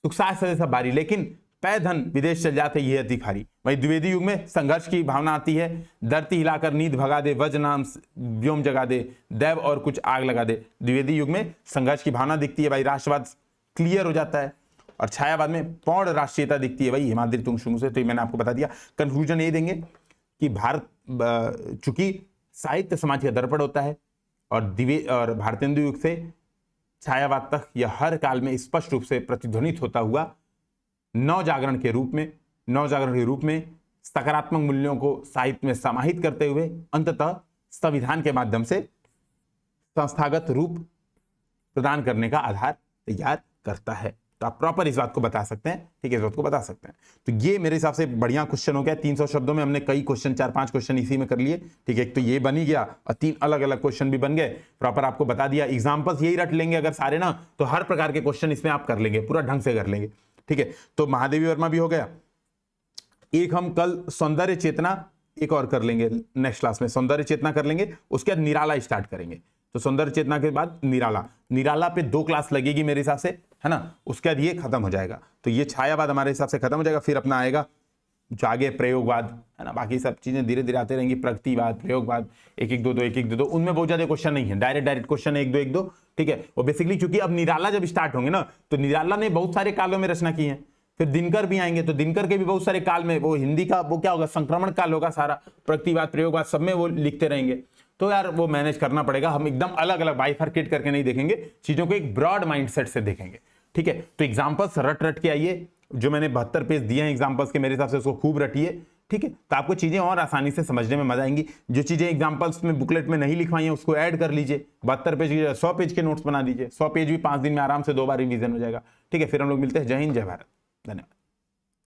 सुख साथ सजे सब भारी, लेकिन पैदल विदेश चल जाते ये अधिकारी। वही द्विवेदी युग में संघर्ष की भावना आती है, धरती हिलाकर नींद भगा दे, वज्र नाम व्योम जगा दे, दैव और कुछ आग लगा दे। द्विवेदी युग में संघर्ष की भावना दिखती है, भाई राष्ट्रवाद क्लियर हो जाता है। और छायावाद में पौड़ राष्ट्रीयता दिखती है, भाई हिमाद्री तुंगसुंग से। तो ये मैंने आपको बता दिया। कंक्लूजन ये देंगे कि भारत चूंकि साहित्य समाज का दर्पण होता है और भारतीय हिंदू युग से छायावाद तक यह हर काल में स्पष्ट रूप से प्रतिध्वनित होता हुआ नवजागरण के रूप में सकारात्मक मूल्यों को साहित्य में समाहित करते हुए अंततः संविधान के माध्यम से संस्थागत रूप प्रदान करने का आधार तैयार करता है। तो आप प्रॉपर इस बात को बता सकते हैं, ठीक है, इस बात को बता सकते हैं। तो ये मेरे हिसाब से बढ़िया क्वेश्चन हो गया। 300 शब्दों में हमने कई क्वेश्चन, 4-5 क्वेश्चन इसी में कर लिए, ठीक है। एक तो ये बन ही गया और 3 अलग अलग क्वेश्चन भी बन गए, प्रॉपर आपको बता दिया। एग्जाम्पल्स यही रट लेंगे अगर सारे ना, तो हर प्रकार के क्वेश्चन इसमें आप कर लेंगे, पूरा ढंग से कर लेंगे, ठीक है। तो महादेवी वर्मा भी हो गया। एक हम कल सौंदर्य चेतना एक और कर लेंगे, नेक्स्ट क्लास में सौंदर्य चेतना कर लेंगे, उसके बाद निराला स्टार्ट करेंगे। तो सौंदर्य चेतना के बाद निराला पे 2 क्लास लगेगी मेरे हिसाब से, है ना। उसके बाद ये खत्म हो जाएगा, तो ये छायावाद हमारे हिसाब से खत्म हो जाएगा। फिर अपना आएगा जो आगे प्रयोगवाद, है ना। बाकी सब चीजें धीरे धीरे आते रहेंगी, प्रगतिवाद, प्रयोगवाद, 1-1-2-2 उनमें बहुत ज्यादा क्वेश्चन नहीं है, डायरेक्ट क्वेश्चन 1-2 ठीक है। वो बेसिकली चूंकि अब निराला जब स्टार्ट होंगे ना, तो निराला ने बहुत सारे कालों में रचना की है। फिर दिनकर भी आएंगे, तो दिनकर के भी बहुत सारे काल में, वो हिंदी का वो क्या होगा, संक्रमण काल होगा सारा, प्रगतिवाद, प्रयोगवाद सब में वो लिखते रहेंगे। तो यार वो मैनेज करना पड़ेगा, हम एकदम अलग अलग बाइफरकेट करके नहीं देखेंगे चीजों को, एक ब्रॉड माइंडसेट से देखेंगे, ठीक है। तो एग्जांपल्स रट के आइए, जो मैंने 72 पेज दिए हैं एग्जांपल्स के, मेरे हिसाब से उसको खूब रटिए, ठीक है। तो आपको चीजें और आसानी से समझने में मजा आएंगी। जो चीजें एग्जांपल्स में बुकलेट में नहीं लिखवाई हैं उसको ऐड कर लीजिए, 72 पेज 100 पेज के नोट्स बना दीजिए, 100 पेज भी 5 दिन में आराम से 2 बार रिवीजन हो जाएगा, ठीक है। फिर हम लोग मिलते हैं। जय हिंद, जय भारत, धन्यवाद।